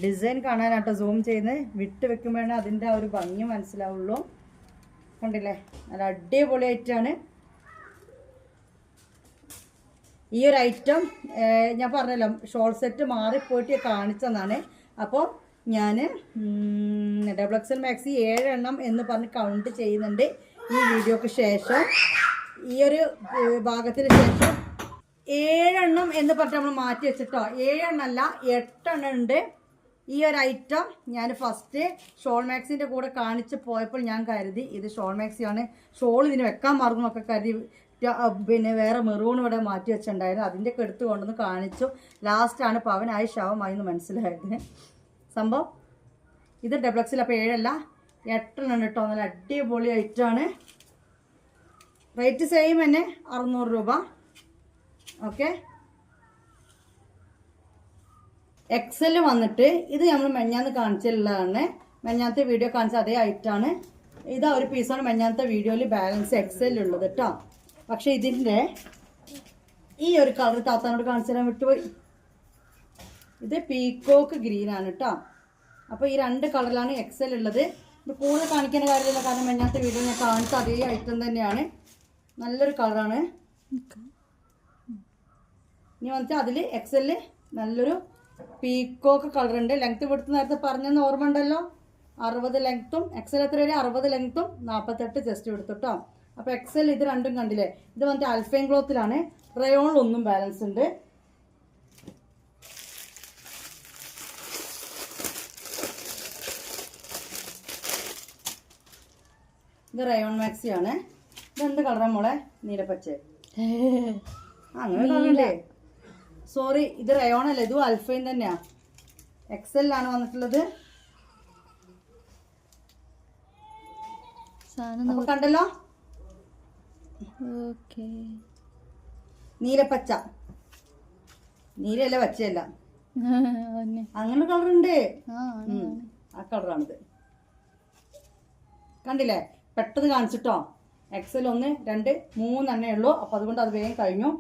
ഡിസൈൻ കാണാനാട്ടോ സൂം ചെയ്യുന്നത്. വിട്ട് വെക്കുമ്പോഴാണ് അതിൻ്റെ ആ ഒരു ഭംഗി മനസ്സിലാവുള്ളൂ. കണ്ടില്ലേ നല്ല അടിപൊളി ഐറ്റമാണ് ഈ ഒരു ഐറ്റം. ഞാൻ പറഞ്ഞല്ലോ ഷോൾ സെറ്റ് മാറിപ്പോയിട്ട് കാണിച്ചതാണ്. അപ്പോൾ ഞാൻ ഡബിൾ എക്സൽ മാക്സി 7 എണ്ണം എന്ന് പറഞ്ഞ് കൗണ്ട് ചെയ്യുന്നുണ്ട് ഈ വീഡിയോക്ക് ശേഷം. ഈ ഒരു ഭാഗത്തിന് ശേഷം 7 എണ്ണം എന്ന് പറഞ്ഞിട്ട് നമ്മൾ മാറ്റി വെച്ചിട്ടോ. 7 എണ്ണമല്ല 8 എണ്ണം ഉണ്ട്. ഈ ഒരു ഐറ്റം ഞാൻ ഫസ്റ്റ് ഷോൾ മാക്സിൻ്റെ കൂടെ കാണിച്ച് പോയപ്പോൾ ഞാൻ കരുതി ഇത് ഷോൾ മാക്സിയാണ്, ഷോൾ ഇതിന് വെക്കാൻ മറന്നൊക്കെ കരുതി. പിന്നെ വേറെ മെറൂൺ ഇവിടെ മാറ്റി വെച്ചിട്ടുണ്ടായിരുന്നു. അതിൻ്റെ ഒക്കെ എടുത്ത് കൊണ്ടുവന്ന് കാണിച്ചു. ലാസ്റ്റാണ് പവനായി ശവമായി എന്ന് മനസ്സിലായത് സംഭവം. ഇത് ഡബിൾ എക്സിൽ. അപ്പോൾ 7 അല്ല 8 എണ്ണം കേട്ടോ. നല്ല അടിപൊളി ഐറ്റമാണ്. റേറ്റ് സെയിം തന്നെ 600 രൂപ. ഓക്കെ. എക്സൽ വന്നിട്ട് ഇത് നമ്മൾ മെഞ്ഞാന്ന് കാണിച്ചിട്ടുള്ളതാണ്. മെഞ്ഞാന്നത്തെ വീഡിയോ കാണിച്ച അതേ ഐറ്റമാണ്. ഇതാ ഒരു പീസാണ് മെഞ്ഞാന്നത്തെ വീഡിയോയിൽ ബാലൻസ് എക്സലുള്ളത് കേട്ടോ. പക്ഷെ ഇതിൻ്റെ ഈ ഒരു കളർ താത്താനോട് കാണിച്ചു തരാൻ വിട്ടുപോയി. ഇത് പീക്കോക്ക് ഗ്രീനാണ് കേട്ടോ. അപ്പോൾ ഈ 2 കളറിലാണ് എക്സൽ ഉള്ളത്. ഇത് കൂടുതൽ കാണിക്കേണ്ട കാര്യമില്ല, കാരണം മെഞ്ഞാന്നത്തെ വീഡിയോ ഞാൻ കാണിച്ച അതേ ഐറ്റം തന്നെയാണ്. നല്ലൊരു കളറാണ്. ഇനി വന്നിട്ട് അതിൽ എക്സലിൽ നല്ലൊരു പീക്കോക്ക് കളറുണ്ട്. ലെങ്ത്ത് കൊടുത്ത് നേരത്തെ പറഞ്ഞെന്ന് ഓർമ്മ ഉണ്ടല്ലോ. 60 ലെങ്ത്തും എക്സൽ എത്ര വരെ 60 ലെങ്ത്തും 48 ചെസ്റ്റ് എടുത്തിട്ടോ. അപ്പോൾ എക്സൽ ഇത് രണ്ടും കണ്ടില്ലേ. ഇത് വന്നിട്ട് അൽഫൈൻ ക്ലോത്തിലാണ്. റയോണിലൊന്നും ബാലൻസ് ഉണ്ട്. ഇത് റയോൺ മാക്സിയാണ്. ഇതെന്ത് കളറാണ് മോളെ? നീലപ്പച്ച. അങ്ങനെ കളറല്ലേ? സോറി, ഇത് റയോൺ അല്ല, ഇതും അൽഫൈൻ തന്നെയാണ്. എക്സലിലാണ് വന്നിട്ടുള്ളത്. കണ്ടല്ലോ. നീലപ്പച്ച, നീലയല്ല പച്ചയല്ല, അങ്ങനെ കളറുണ്ട്. ആ കളറാണിത്. കണ്ടില്ലേ? പെട്ടെന്ന് കാണിച്ചിട്ടോ. എക്സൽ 1 2 3 എണ്ണേ ഉള്ളൂ. അപ്പോൾ അതുകൊണ്ട് അത് വേഗം കഴിഞ്ഞു.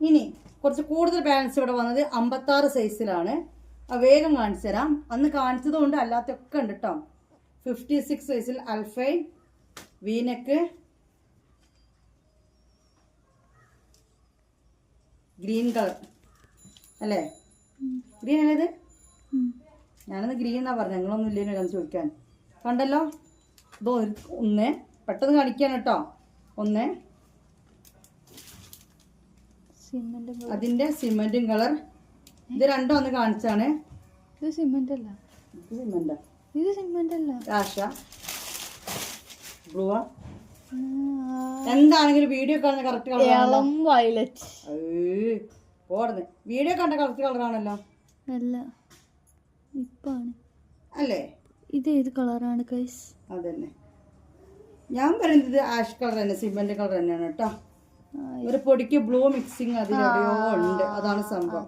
ഇനി കുറച്ച് കൂടുതൽ ബാലൻസ് ഇവിടെ വന്നത് 56 സൈസിലാണ്. വേഗം കാണിച്ചു തരാം. അന്ന് കാണിച്ചത് കൊണ്ട് അല്ലാത്തൊക്കെ ഉണ്ട് കേട്ടോ. 56 സൈസിൽ അൽഫൈൻ വീനെക്ക് ഗ്രീൻ കളർ അല്ലേ? ഗ്രീൻ അല്ലേ ഇത്? ഞാനത് ഗ്രീൻ എന്നാ പറഞ്ഞത്. നിങ്ങളൊന്നും ഇല്ലേനോ ചോദിക്കാൻ. കണ്ടല്ലോ. ഇതോ 1 പെട്ടെന്ന് കാണിക്കാൻ കേട്ടോ. 1 അതിന്റെ സിമെന്റും കളർ. ഇത് രണ്ടും ഒന്ന് കാണിച്ചാണ്. ഇത് സിമെന്റ് അല്ല, ഇത് സിമെന്റ് അല്ല, ബ്ലൂ. എന്താണെങ്കിലും വീഡിയോ കാണുന്ന കറക്റ്റ് കളർ വയലറ്റ്. ഓടുന്നു വീഡിയോ കണ്ട കറക്റ്റ് കളറാണല്ലോ. അല്ല, ഇപ്പാണ് അല്ലേ? ഇത് ഏത് കളറാണ് ഗൈസ്? അതന്നെ ഞാൻ പറയുന്നത് ആഷ് കളർ തന്നെ, സിമെന്റ് കളർ തന്നെയാണ് കേട്ടോ. ഒരു പൊടിക്ക് ബ്ലൂ മിക്സിങ് അതിലെവിടെയോ ഉണ്ട്, അതാണ് സംഭവം.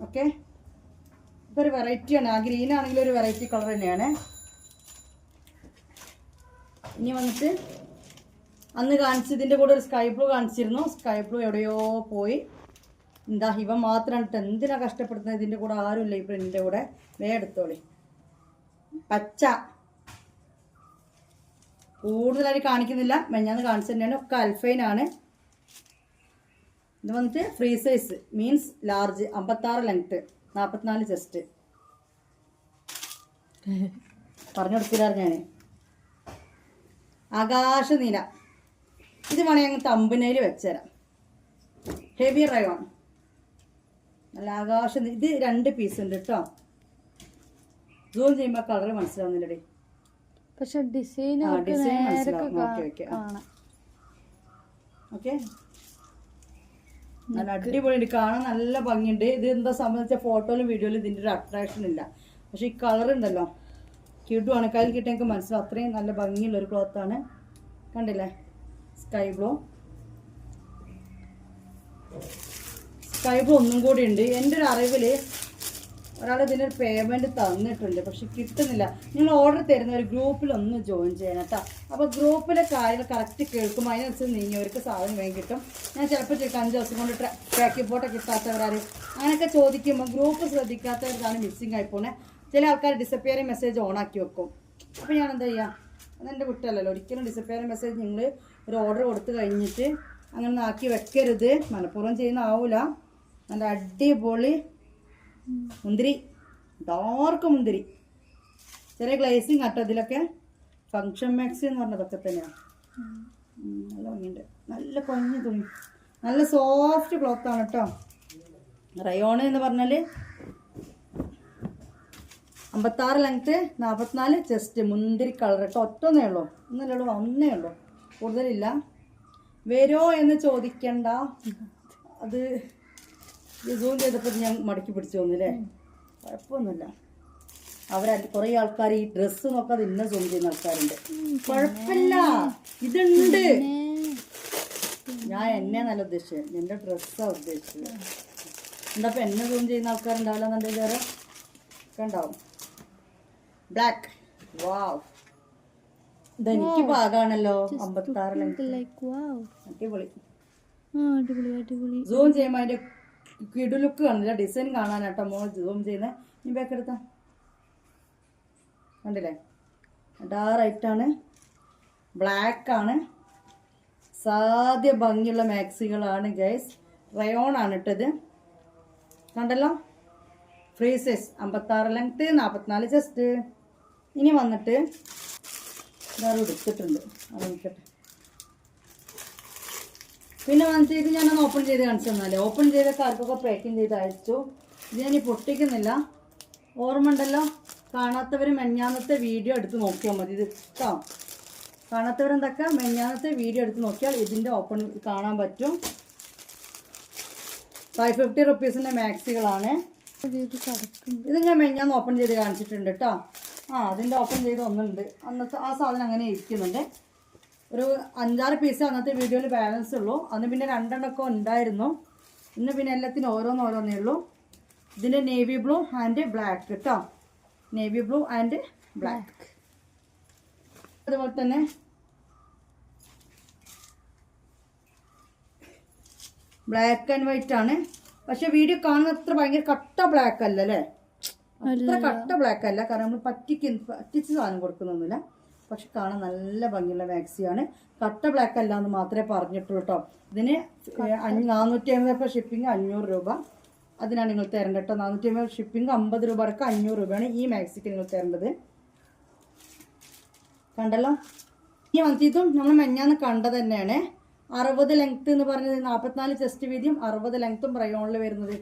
ഓക്കെ, ഇതൊരു വെറൈറ്റിയാണ്. ആ ഗ്രീൻ ആണെങ്കിലും ഒരു വെറൈറ്റി കളർ തന്നെയാണ്. ഇനി വന്നിട്ട് അന്ന് കാണിച്ചതിൻ്റെ കൂടെ ഒരു സ്കൈ ബ്ലൂ കാണിച്ചിരുന്നു. സ്കൈ ബ്ലൂ എവിടെയോ പോയി. എന്താ ഇവ മാത്രമാണ് എന്തിനാ കഷ്ടപ്പെടുന്നത്? ഇതിൻ്റെ കൂടെ ആരുമില്ല ഈ പ്രിന്റിൻ്റെ കൂടെ. എടുത്തോളി. പച്ച കൂടുതലായി കാണിക്കുന്നില്ല, മെഞ്ഞാന്ന് കാണിച്ചു തന്നെയാണ്. ഒക്കെ അൽഫൈനാണ്. ഇത് വന്നിട്ട് free size means large, 56 length, 44 chest. പറഞ്ഞു കൊടുക്കില്ല ഞാൻ. ആകാശനീല. ഇത് വേണമെങ്കിൽ ഞങ്ങൾ തമ്പനയിൽ വെച്ചുതരാം. ഹെവി റയോൺ, നല്ല ആകാശം. ഇത് 2 പീസ് ഉണ്ട് കേട്ടോ. സൂം ചെയ്യുമ്പോൾ കളർ മനസ്സിലാവുന്നില്ലടി, പക്ഷെ ഡിസൈൻ മനസ്സിലാവും. ഓക്കെ, നല്ല അടിപൊളിയുണ്ട്, കാണാൻ നല്ല ഭംഗിയുണ്ട്. ഇത് എന്താ സംബന്ധിച്ച ഫോട്ടോയിലും വീഡിയോയിലും ഇതിൻ്റെ ഒരു അട്രാക്ഷൻ ഇല്ല, പക്ഷെ ഈ കളർ ഉണ്ടല്ലോ കിട്ടുവാണ്. കയ്യിൽ കിട്ടിയ എനിക്ക് മനസ്സിലാവും. അത്രയും നല്ല ഭംഗിയുള്ളൊരു ക്ലോത്താണ്. കണ്ടില്ലേ? Sky blue. സ്കൈ ബ്ലൂ ഒന്നും കൂടി ഉണ്ട്. എൻ്റെ ഒരു അറിവിൽ ഒരാൾ ഇതിനൊരു പേയ്മെൻറ്റ് തന്നിട്ടുണ്ട്, പക്ഷെ കിട്ടുന്നില്ല. നിങ്ങൾ ഓർഡർ തരുന്ന ഒരു ഗ്രൂപ്പിലൊന്ന് ജോയിൻ ചെയ്യണം കേട്ടോ. അപ്പോൾ ഗ്രൂപ്പിലെ കാര്യങ്ങൾ കറക്റ്റ് കേൾക്കും, അതിനനുസരിച്ച് നീങ്ങിയവർക്ക് സാധനം വേഗം കിട്ടും. ഞാൻ ചിലപ്പോൾ ചോദിക്കും 5 ദിവസം കൊണ്ട് ട്രാക്കിംഗ് ഫോട്ടോ കിട്ടാത്തവരാർ അങ്ങനെയൊക്കെ ചോദിക്കുമ്പോൾ ഗ്രൂപ്പ് ശ്രദ്ധിക്കാത്തവർക്കാണ് മിസ്സിങ് ആയിപ്പോണേ. ചില ആൾക്കാർ ഡിസപ്പിയറിങ് മെസ്സേജ് ഓണാക്കി വെക്കും. അപ്പോൾ ഞാൻ എന്താ ചെയ്യുക? അതെൻ്റെ കുറ്റമല്ലല്ലോ. ഒരിക്കലും ഡിസപ്പിയറിങ് മെസ്സേജ് നിങ്ങൾ ഒരു ഓർഡർ കൊടുത്തു കഴിഞ്ഞിട്ട് അങ്ങനെ ആക്കി വെക്കരുത്. മനഃപൂർവ്വം ചെയ്യുന്ന ആവില്ല. നല്ല അടിപൊളി മുന്തിരി, ഡാർക്ക് മുന്തിരി, ചെറിയ ഗ്ലേസിങ് ആട്ടോ. ഇതിലൊക്കെ ഫങ്ഷൻ മാക്സി എന്ന് പറഞ്ഞതൊക്കെ തന്നെയാണ്. നല്ല ഭംഗിയുണ്ട്, നല്ല കുഞ്ഞു തുണി, നല്ല സോഫ്റ്റ് ക്ലോത്താണ് കേട്ടോ. റയോൺ എന്ന് പറഞ്ഞാൽ 56 ലെങ്ത്ത്, 44 ചെസ്റ്റ്, മുന്തിരി കളർ കേട്ടോ. ഒറ്റൊന്നേ ഉള്ളൂ, ഒന്നല്ലേ ഒന്നേ ഉള്ളൂ, കൂടുതലില്ല. വരുമോ എന്ന് ചോദിക്കണ്ട. അത് സൂം ചെയ്തപ്പോൾ ഞാൻ മടക്കി പിടിച്ചു തോന്നില്ലേ? കുഴപ്പമൊന്നുമില്ല. കുറേ ആൾക്കാർ ഈ ഡ്രസ്സ് നോക്കാതെ ഇന്ന സൂം ചെയ്യുന്ന ആൾക്കാരുണ്ട്. കുഴപ്പമില്ല, ഇതുണ്ട്. ഞാൻ എന്നെ നല്ല ഉദ്ദേശിച്ചത്, എൻ്റെ ഡ്രസ്സാണ് ഉദ്ദേശിച്ചത്. എന്താ ഇപ്പം എന്നെ സൂം ചെയ്യുന്ന ആൾക്കാരുണ്ടാവില്ല എന്നെ വിചാരം ഒക്കെ ഉണ്ടാവും. ബ്ലാക്ക്, വാവ്, ഇതെനിക്ക് പാകാണല്ലോ. 56 ലെങ്ത്ത്, അടിപൊളി. സൂം ചെയ്യുമ്പോൾ അതിൻ്റെ കിടു ലുക്ക് കാണില്ല, ഡിസൈൻ കാണാനാട്ടോ മോൾ സൂം ചെയ്യുന്നത്. ഇനി ബാക്ക് എടുത്താ കണ്ടില്ലേ? ഡാറായിട്ടാണ്, ബ്ലാക്കാണ്. സാധ്യ ഭംഗിയുള്ള മാക്സികളാണ് ഗൈസ്. റയോൺ ആണ് ഇട്ടത്, കണ്ടല്ലോ. Free size, 56 length, 44 chest. ഇനി വന്നിട്ട് വേറെ എടുത്തിട്ടുണ്ട്, അത് നോക്കട്ടെ. പിന്നെ വന്നിട്ട് ഇത് ഞാനൊന്ന് ഓപ്പൺ ചെയ്ത് കാണിച്ചു തന്നാലേ. ഓപ്പൺ ചെയ്തൊക്കെ ആർക്കൊക്കെ പാക്കിങ് ചെയ്ത് അയച്ചു. ഇത് ഞാൻ പൊട്ടിക്കുന്നില്ല. ഓർമ്മ ഉണ്ടല്ലോ, കാണാത്തവർ മെഞ്ഞാന്നത്തെ വീഡിയോ എടുത്ത് നോക്കിയാൽ മതി. ഇത് കേട്ടോ, കാണാത്തവരെന്തൊക്കെ മെഞ്ഞാന്നത്തെ വീഡിയോ എടുത്ത് നോക്കിയാൽ ഇതിൻ്റെ ഓപ്പൺ കാണാൻ പറ്റും. 550 റുപ്പീസിൻ്റെ മാക്സികളാണ്. ഇത് ഞാൻ മെഞ്ഞാന്ന് ഓപ്പൺ ചെയ്ത് കാണിച്ചിട്ടുണ്ട് കേട്ടോ. അതിൻ്റെ ഓപ്പൺ ചെയ്ത് ഒന്നുണ്ട്. അന്നത്തെ ആ സാധനം അങ്ങനെ ഇരിക്കുന്നുണ്ട്. ഒരു 5-6 പീസ് അന്നത്തെ വീഡിയോയിൽ ബാലൻസ് ഉള്ളൂ. അന്ന് പിന്നെ 2 എണ്ണമൊക്കെ ഉണ്ടായിരുന്നു. ഇന്ന് പിന്നെ എല്ലാത്തിനും ഓരോന്നേ ഉള്ളൂ. ഇതിൻ്റെ നേവി ബ്ലൂ ആൻഡ് ബ്ലാക്ക് കേട്ടോ, നേവി ബ്ലൂ ആൻഡ് ബ്ലാക്ക്. അതുപോലെ തന്നെ ബ്ലാക്ക് ആൻഡ് വൈറ്റ് ആണ്. പക്ഷെ വീഡിയോ കാണുന്ന അത്ര ഭയങ്കര കട്ട ബ്ലാക്ക് അല്ല അല്ലേ? അത്ര കട്ട ബ്ലാക്ക് അല്ല, കാരണം നമ്മൾ പറ്റിച്ച് സാധനം കൊടുക്കുന്നൊന്നുമില്ല. പക്ഷെ കാണാൻ നല്ല ഭംഗിയുള്ള മാക്സിയാണ്. കട്ട ബ്ലാക്ക് അല്ല എന്ന് മാത്രമേ പറഞ്ഞിട്ടുള്ളൂ കേട്ടോ. ഇതിന് 450 ഷിപ്പിംഗ്, 500 രൂപ. അതിനാണ് നിങ്ങൾ തരേണ്ടത് കേട്ടോ. 450 ഷിപ്പിംഗ്, 50 രൂപ അടക്കം 500 രൂപയാണ് ഈ മാക്സിക്ക് നിങ്ങൾ തരേണ്ടത്. കണ്ടല്ലോ? ഈ വന്നിട്ട് ഇതും നമ്മൾ മെഞ്ഞാന്ന് കണ്ടത് തന്നെയാണ്. 60 ലെങ്ത് എന്ന് പറഞ്ഞത് 44 ചെസ്റ്റ് വീതിയും 60 ലെങ്ത്തും റയോണിൽ വരുന്നത്.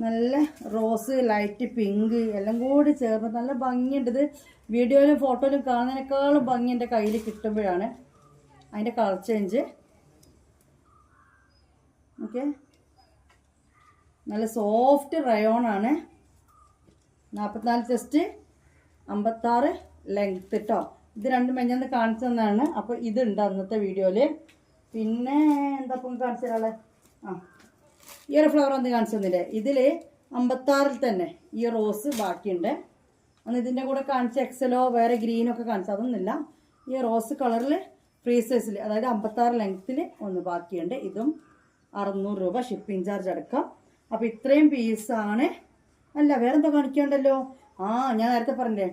നല്ല റോസ് ലൈറ്റ് പിങ്ക് എല്ലാം കൂടി ചേർന്ന് നല്ല ഭംഗിയുണ്ട്. ഇത് വീഡിയോയിലും ഫോട്ടോയിലും കാണുന്നതിനേക്കാളും ഭംഗി എൻ്റെ കയ്യിൽ കിട്ടുമ്പോഴാണ് അതിൻ്റെ കളർ ചേഞ്ച്. ഓക്കെ, നല്ല സോഫ്റ്റ് റയോണാണ്. 44 ചെസ്റ്റ് 56 ലെങ്ത് കേട്ടോ. ഇത് രണ്ടും മെഞ്ഞന്ന് കാണിച്ചു തന്നതാണ്. അപ്പോൾ ഇതുണ്ട് അന്നത്തെ വീഡിയോയിൽ. പിന്നെ എന്താ ഇപ്പം കാണിച്ചു തരാളെ? ഈ ഒരു ഫ്ലവർ ഒന്ന് കാണിച്ചു തന്നില്ലേ? ഇതിൽ 56 തന്നെ ഈ റോസ് ബാക്കിയുണ്ട്. അന്ന് ഇതിൻ്റെ കൂടെ കാണിച്ച എക്സലോ വേറെ ഗ്രീനൊക്കെ കാണിച്ചു, അതൊന്നുമില്ല. ഈ റോസ് കളറിൽ ഫ്രീ സൈസിൽ, അതായത് 56 ലെങ്ത്തിൽ ഒന്ന് ബാക്കിയുണ്ട്. ഇതും 600 രൂപ ഷിപ്പിംഗ് ചാർജ് അടക്കാം. അപ്പോൾ ഇത്രയും പീസാണ്. അല്ല വേറെന്തോ കാണിക്കണ്ടല്ലോ. ഞാൻ നേരത്തെ പറഞ്ഞേ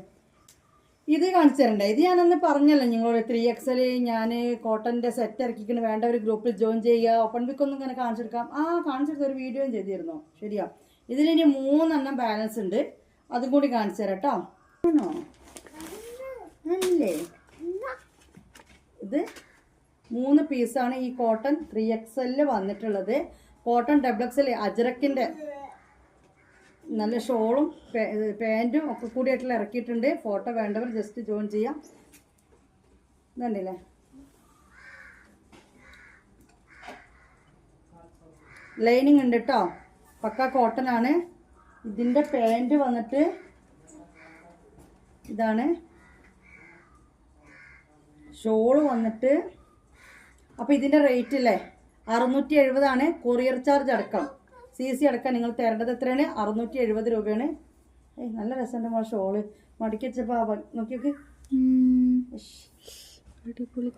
ഇത് കാണിച്ചു തരണ്ടേ? ഇത് ഞാനൊന്ന് പറഞ്ഞല്ലോ നിങ്ങളോട്. 3XL ഞാൻ കോട്ടൻ്റെ സെറ്റ് ഇറക്കിക്കൊണ്ട് വേണ്ട ഒരു ഗ്രൂപ്പിൽ ജോയിൻ ചെയ്യുക. ഓപ്പൺ ബുക്കൊന്നും ഇങ്ങനെ കാണിച്ചെടുക്കാം. കാണിച്ചെടുത്ത ഒരു വീഡിയോയും ചെയ്തിരുന്നോ? ശരിയാ. ഇതിലിനി 3 ബാലൻസ് ഉണ്ട്, അതും കൂടി കാണിച്ചു തരാം കേട്ടോ. ആണോ? അല്ലേ, ഇത് 3 പീസാണ് ഈ കോട്ടൺ 3XL വന്നിട്ടുള്ളത്. കോട്ടൺ XXL അജ്രക്കിൻ്റെ നല്ല ഷോളും പാൻറ്റും ഒക്കെ കൂടിയായിട്ടുള്ള ഇറക്കിയിട്ടുണ്ട്. ഫോട്ടോ വേണ്ടവർ ജസ്റ്റ് ജോയിൻ ചെയ്യാം. ഇതുണ്ടല്ലേ, ലൈനിങ് ഉണ്ട് കേട്ടോ, പക്ക കോട്ടൺ ആണ്. ഇതിൻ്റെ പാൻറ്റ് വന്നിട്ട് ഇതാണ്, ഷോള് വന്നിട്ട്. അപ്പോൾ ഇതിൻ്റെ റേറ്റ് ഇല്ലേ 670 ആണ്. കൊറിയർ ചാർജ് അടക്കം CC അടക്കം നിങ്ങൾ തരേണ്ടത് എത്രയാണ്? 670 രൂപയാണ്. നല്ല രസമുണ്ട് നമ്മളെ ഷോള്. മടക്കി വെച്ചപ്പോൾ നോക്കിയൊക്കെ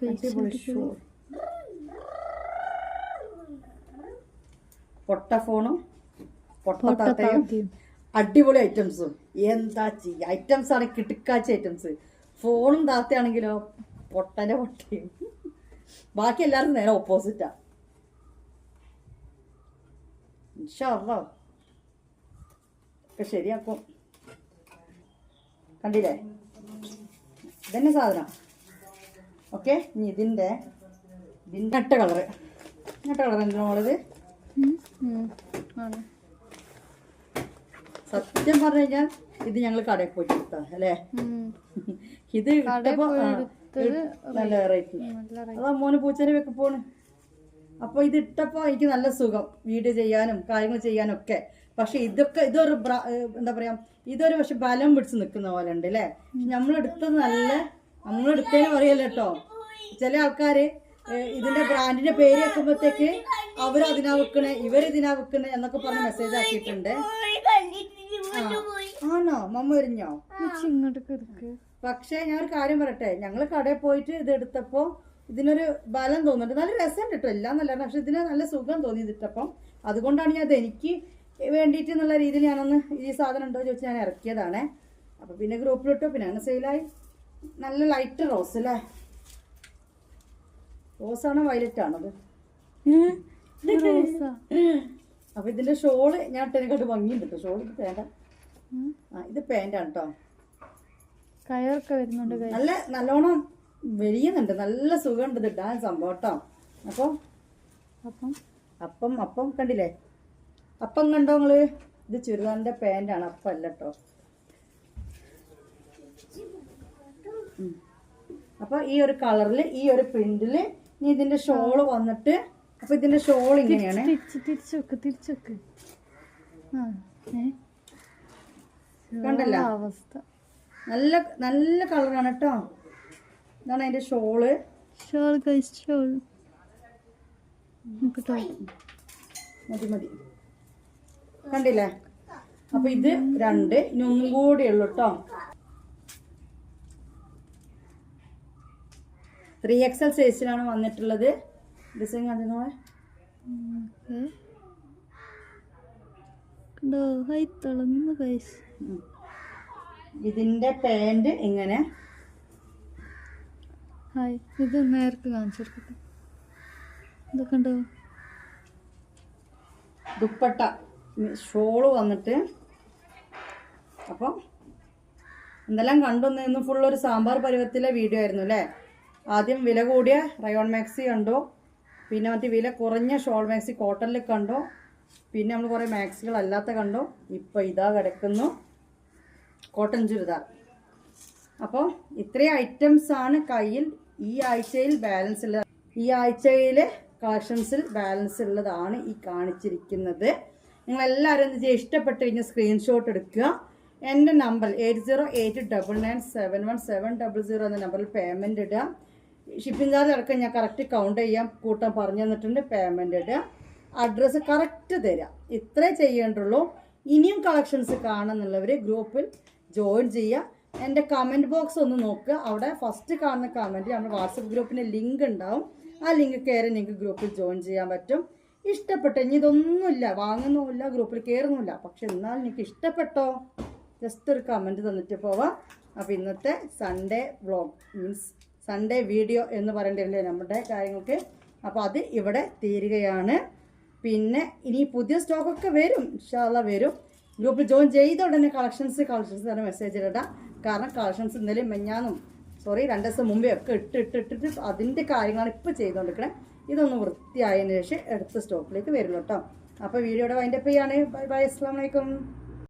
അടിപൊളി ഷോൾ. പൊട്ട ഫോണും പൊട്ടത്താത്തയും അടിപൊളി ഐറ്റംസും. എന്താ ചെയ്യുക, ഐറ്റംസാണ് കിടുക്കാച്ച ഐറ്റംസ്. ഫോണും താത്തയാണെങ്കിലോ പൊട്ടൻ്റെ പൊട്ടയും. ബാക്കി എല്ലാവർക്കും നേരെ ഓപ്പോസിറ്റാ. ഇൻഷാല്ലാ ഒക്കെ ശരിയാക്കും. കണ്ടില്ലേ, ഇതന്നെ സാധനം. ഓക്കെ, ഇനി ഇതിൻ്റെ നട്ട കളറ് എൻ്റെ മോളത്. സത്യം പറഞ്ഞു കഴിഞ്ഞാൽ ഇത് ഞങ്ങൾ കടയിൽ പോയിട്ട് എടുത്താ അല്ലേ? ഇത് ഇട്ടപ്പോ നല്ല റേറ്റ്. അതാ മോന് പൂച്ചേനെ വെക്ക് പോണ്. അപ്പോൾ ഇത് ഇട്ടപ്പോൾ എനിക്ക് നല്ല സുഖം വീഡിയോ ചെയ്യാനും കാര്യങ്ങൾ ചെയ്യാനും ഒക്കെ. പക്ഷെ ഇതൊരു എന്താ പറയാ, ഇതൊരു പക്ഷെ ബലം പിടിച്ച് നിൽക്കുന്ന പോലെ ഉണ്ട് അല്ലേ? നമ്മളെടുത്തത് നമ്മളെടുത്തതിന് പറയല്ലോ കേട്ടോ. ചില ആൾക്കാർ ഇതിന്റെ ബ്രാൻഡിന്റെ പേര് വെക്കുമ്പോഴത്തേക്ക് അവരതിനാ വെക്കണേ ഇവരിതിനാ വെക്കണേ എന്നൊക്കെ പറഞ്ഞ് മെസ്സേജ് ആക്കിയിട്ടുണ്ട്. ആണോ മമ്മ വരിഞ്ഞോ? പക്ഷെ ഞാൻ ഒരു കാര്യം പറയട്ടെ, ഞങ്ങൾ കടയിൽ പോയിട്ട് ഇത് എടുത്തപ്പോൾ ഇതിനൊരു ബലം തോന്നുന്നുണ്ട്. നല്ല രസം കിട്ടും, എല്ലാം നല്ല. പക്ഷെ ഇതിന് നല്ല സുഖം തോന്നി ഇതിട്ടപ്പം. അതുകൊണ്ടാണ് ഞാൻ അത് എനിക്ക് വേണ്ടിയിട്ട് എന്നുള്ള രീതിയിൽ ഞാനൊന്ന് ഈ സാധനം ഉണ്ടോ ചോദിച്ചാൽ ഞാൻ ഇറക്കിയതാണ്. അപ്പം പിന്നെ ഗ്രൂപ്പിലിട്ടു, പിന്നെ അങ്ങനെ സെയിലായി. നല്ല ലൈറ്റ് റോസ് അല്ലേ? റോസാണോ വയലറ്റ് ആണത്? അപ്പൊ ഇതിന്റെ ഷോള് ഞാൻ ഇട്ടതിനെക്കാട്ട് ഭംഗിയുണ്ട് കേട്ടോ. ഷോൾ ഇത് വേണ്ട, ഇത് പാൻ്റാണ് കേട്ടോ. കയറൊക്കെ വരുന്നുണ്ട്, നല്ലോണം വെരിയുന്നുണ്ട്, നല്ല സുഖമുണ്ട് ഇത് ഇട്ടാൻ സംഭവം കേട്ടോ. അപ്പോൾ അപ്പം കണ്ടില്ലേ? അപ്പം കണ്ടോ നിങ്ങള്? ഇത് ചുരിദാറിന്റെ പാൻ്റാണ്, അപ്പം അല്ല കേട്ടോ. അപ്പോൾ ഈ ഒരു കളറിൽ ഈ ഒരു പ്രിന്റില് ഇനി ഇതിന്റെ ഷോള് വന്നിട്ട്, അപ്പൊ ഇതിന്റെ ഷോൾ ഇങ്ങനെയാണ്. കണ്ടല്ലോ, അവസ്ഥ നല്ല നല്ല കളറാണ് കേട്ടോ. ഇതാണ് അതിന്റെ ഷോള്. മതി കണ്ടില്ലേ? അപ്പൊ ഇത് 2 ഇനി ഒന്നും കൂടി ഉള്ളു കേട്ടോ. 3XL സൈസിലാണ് വന്നിട്ടുള്ളത്. ഡിസൈൻ കണ്ടോ? ഇതിന്റെ പാന്റ് ഇങ്ങനെ. ഇത് നേരത്തെ കാണിച്ചെടുക്കട്ടെ. ഇതൊക്കെ ഉണ്ടോ? ദുപ്പട്ട ഷോള് വന്നിട്ട്, അപ്പം എന്തെല്ലാം കണ്ടൊന്നു ഫുള്ളൊരു സാമ്പാർ പരുവത്തിലെ വീഡിയോ ആയിരുന്നു അല്ലേ. ആദ്യം വില കൂടിയ റയോൺ മാക്സി കണ്ടു, പിന്നെ മറ്റേ വില കുറഞ്ഞ ഷോൾ മാക്സി കോട്ടണിൽ കണ്ടു, പിന്നെ നമ്മൾ കുറേ മാക്സികൾ അല്ലാത്ത കണ്ടു. ഇപ്പോൾ ഇതാ കിടക്കുന്നു കോട്ടൺ ചുരിദാർ. അപ്പോൾ ഇത്രയും ഐറ്റംസാണ് കയ്യിൽ ഈ ആഴ്ചയിൽ ബാലൻസ് ഉള്ളത്. ഈ ആഴ്ചയിലെ കളക്ഷൻസിൽ ബാലൻസ് ഉള്ളതാണ് ഈ കാണിച്ചിരിക്കുന്നത്. നിങ്ങളെല്ലാവരും എന്ത് ചെയ്യുക, ഇഷ്ടപ്പെട്ട് കഴിഞ്ഞാൽ സ്ക്രീൻഷോട്ട് എടുക്കുക. എൻ്റെ നമ്പർ 8089971700 എന്ന നമ്പറിൽ പേയ്മെൻറ്റ് ഇടുക. ഷിപ്പിംഗ് ചാർജ് അടക്കം ഞാൻ കറക്റ്റ് കൗണ്ട് ചെയ്യാൻ കൂട്ടാൻ പറഞ്ഞു തന്നിട്ടുണ്ട്. പേയ്മെൻറ്റ് ഇടുക, അഡ്രസ്സ് കറക്റ്റ് തരിക. ഇത്രേ ചെയ്യേണ്ടുള്ളൂ. ഇനിയും കളക്ഷൻസ് കാണുന്നുള്ളവർ ഗ്രൂപ്പിൽ ജോയിൻ ചെയ്യുക. എൻ്റെ കമൻറ്റ് ബോക്സ് ഒന്ന് നോക്കുക. അവിടെ ഫസ്റ്റ് കാണുന്ന കമൻറ്റ് നമ്മുടെ വാട്സപ്പ് ഗ്രൂപ്പിൻ്റെ ലിങ്ക് ഉണ്ടാവും. ആ ലിങ്ക് കയറി നിങ്ങൾക്ക് ഗ്രൂപ്പിൽ ജോയിൻ ചെയ്യാൻ പറ്റും. ഇഷ്ടപ്പെട്ടു ഇനി ഇതൊന്നുമില്ല, വാങ്ങുന്നുമില്ല, ഗ്രൂപ്പിൽ കയറുന്നില്ല, പക്ഷെ എന്നാൽ എനിക്ക് ഇഷ്ടപ്പെട്ടോ ജസ്റ്റ് ഒരു കമൻറ്റ് തന്നിട്ട് പോവാം. അപ്പോൾ ഇന്നത്തെ Sunday vlog means Sunday video എന്ന് പറയേണ്ടതല്ലേ നമ്മുടെ കാര്യങ്ങൾക്ക്. അപ്പോൾ അത് ഇവിടെ തീരുകയാണ്. പിന്നെ ഇനി പുതിയ സ്റ്റോക്കൊക്കെ വരും, ഇൻഷാല്ലാ വരും. ഗ്രൂപ്പിൽ ജോയിൻ ചെയ്ത ഉടനെ കളക്ഷൻസ് തന്നെ മെസ്സേജ് ഇടാം. കാരണം കളക്ഷൻസ് ഇന്നലെയും മെഞ്ഞാന്നും 2 ദിവസം മുമ്പേ ഒക്കെ ഇട്ടിട്ട് അതിൻ്റെ കാര്യങ്ങളാണ് ഇപ്പോൾ ചെയ്തുകൊണ്ടിരിക്കണേ. ഇതൊന്ന് വൃത്തിയായതിനു ശേഷം അടുത്ത സ്റ്റോക്കിലേക്ക് വരുള്ളൂ കേട്ടോ. അപ്പോൾ വീഡിയോയുടെ വൈൻഡപ്പ് ചെയ്യാണ്. ബൈ ബൈ, അസ്സലാമു അലൈക്കും.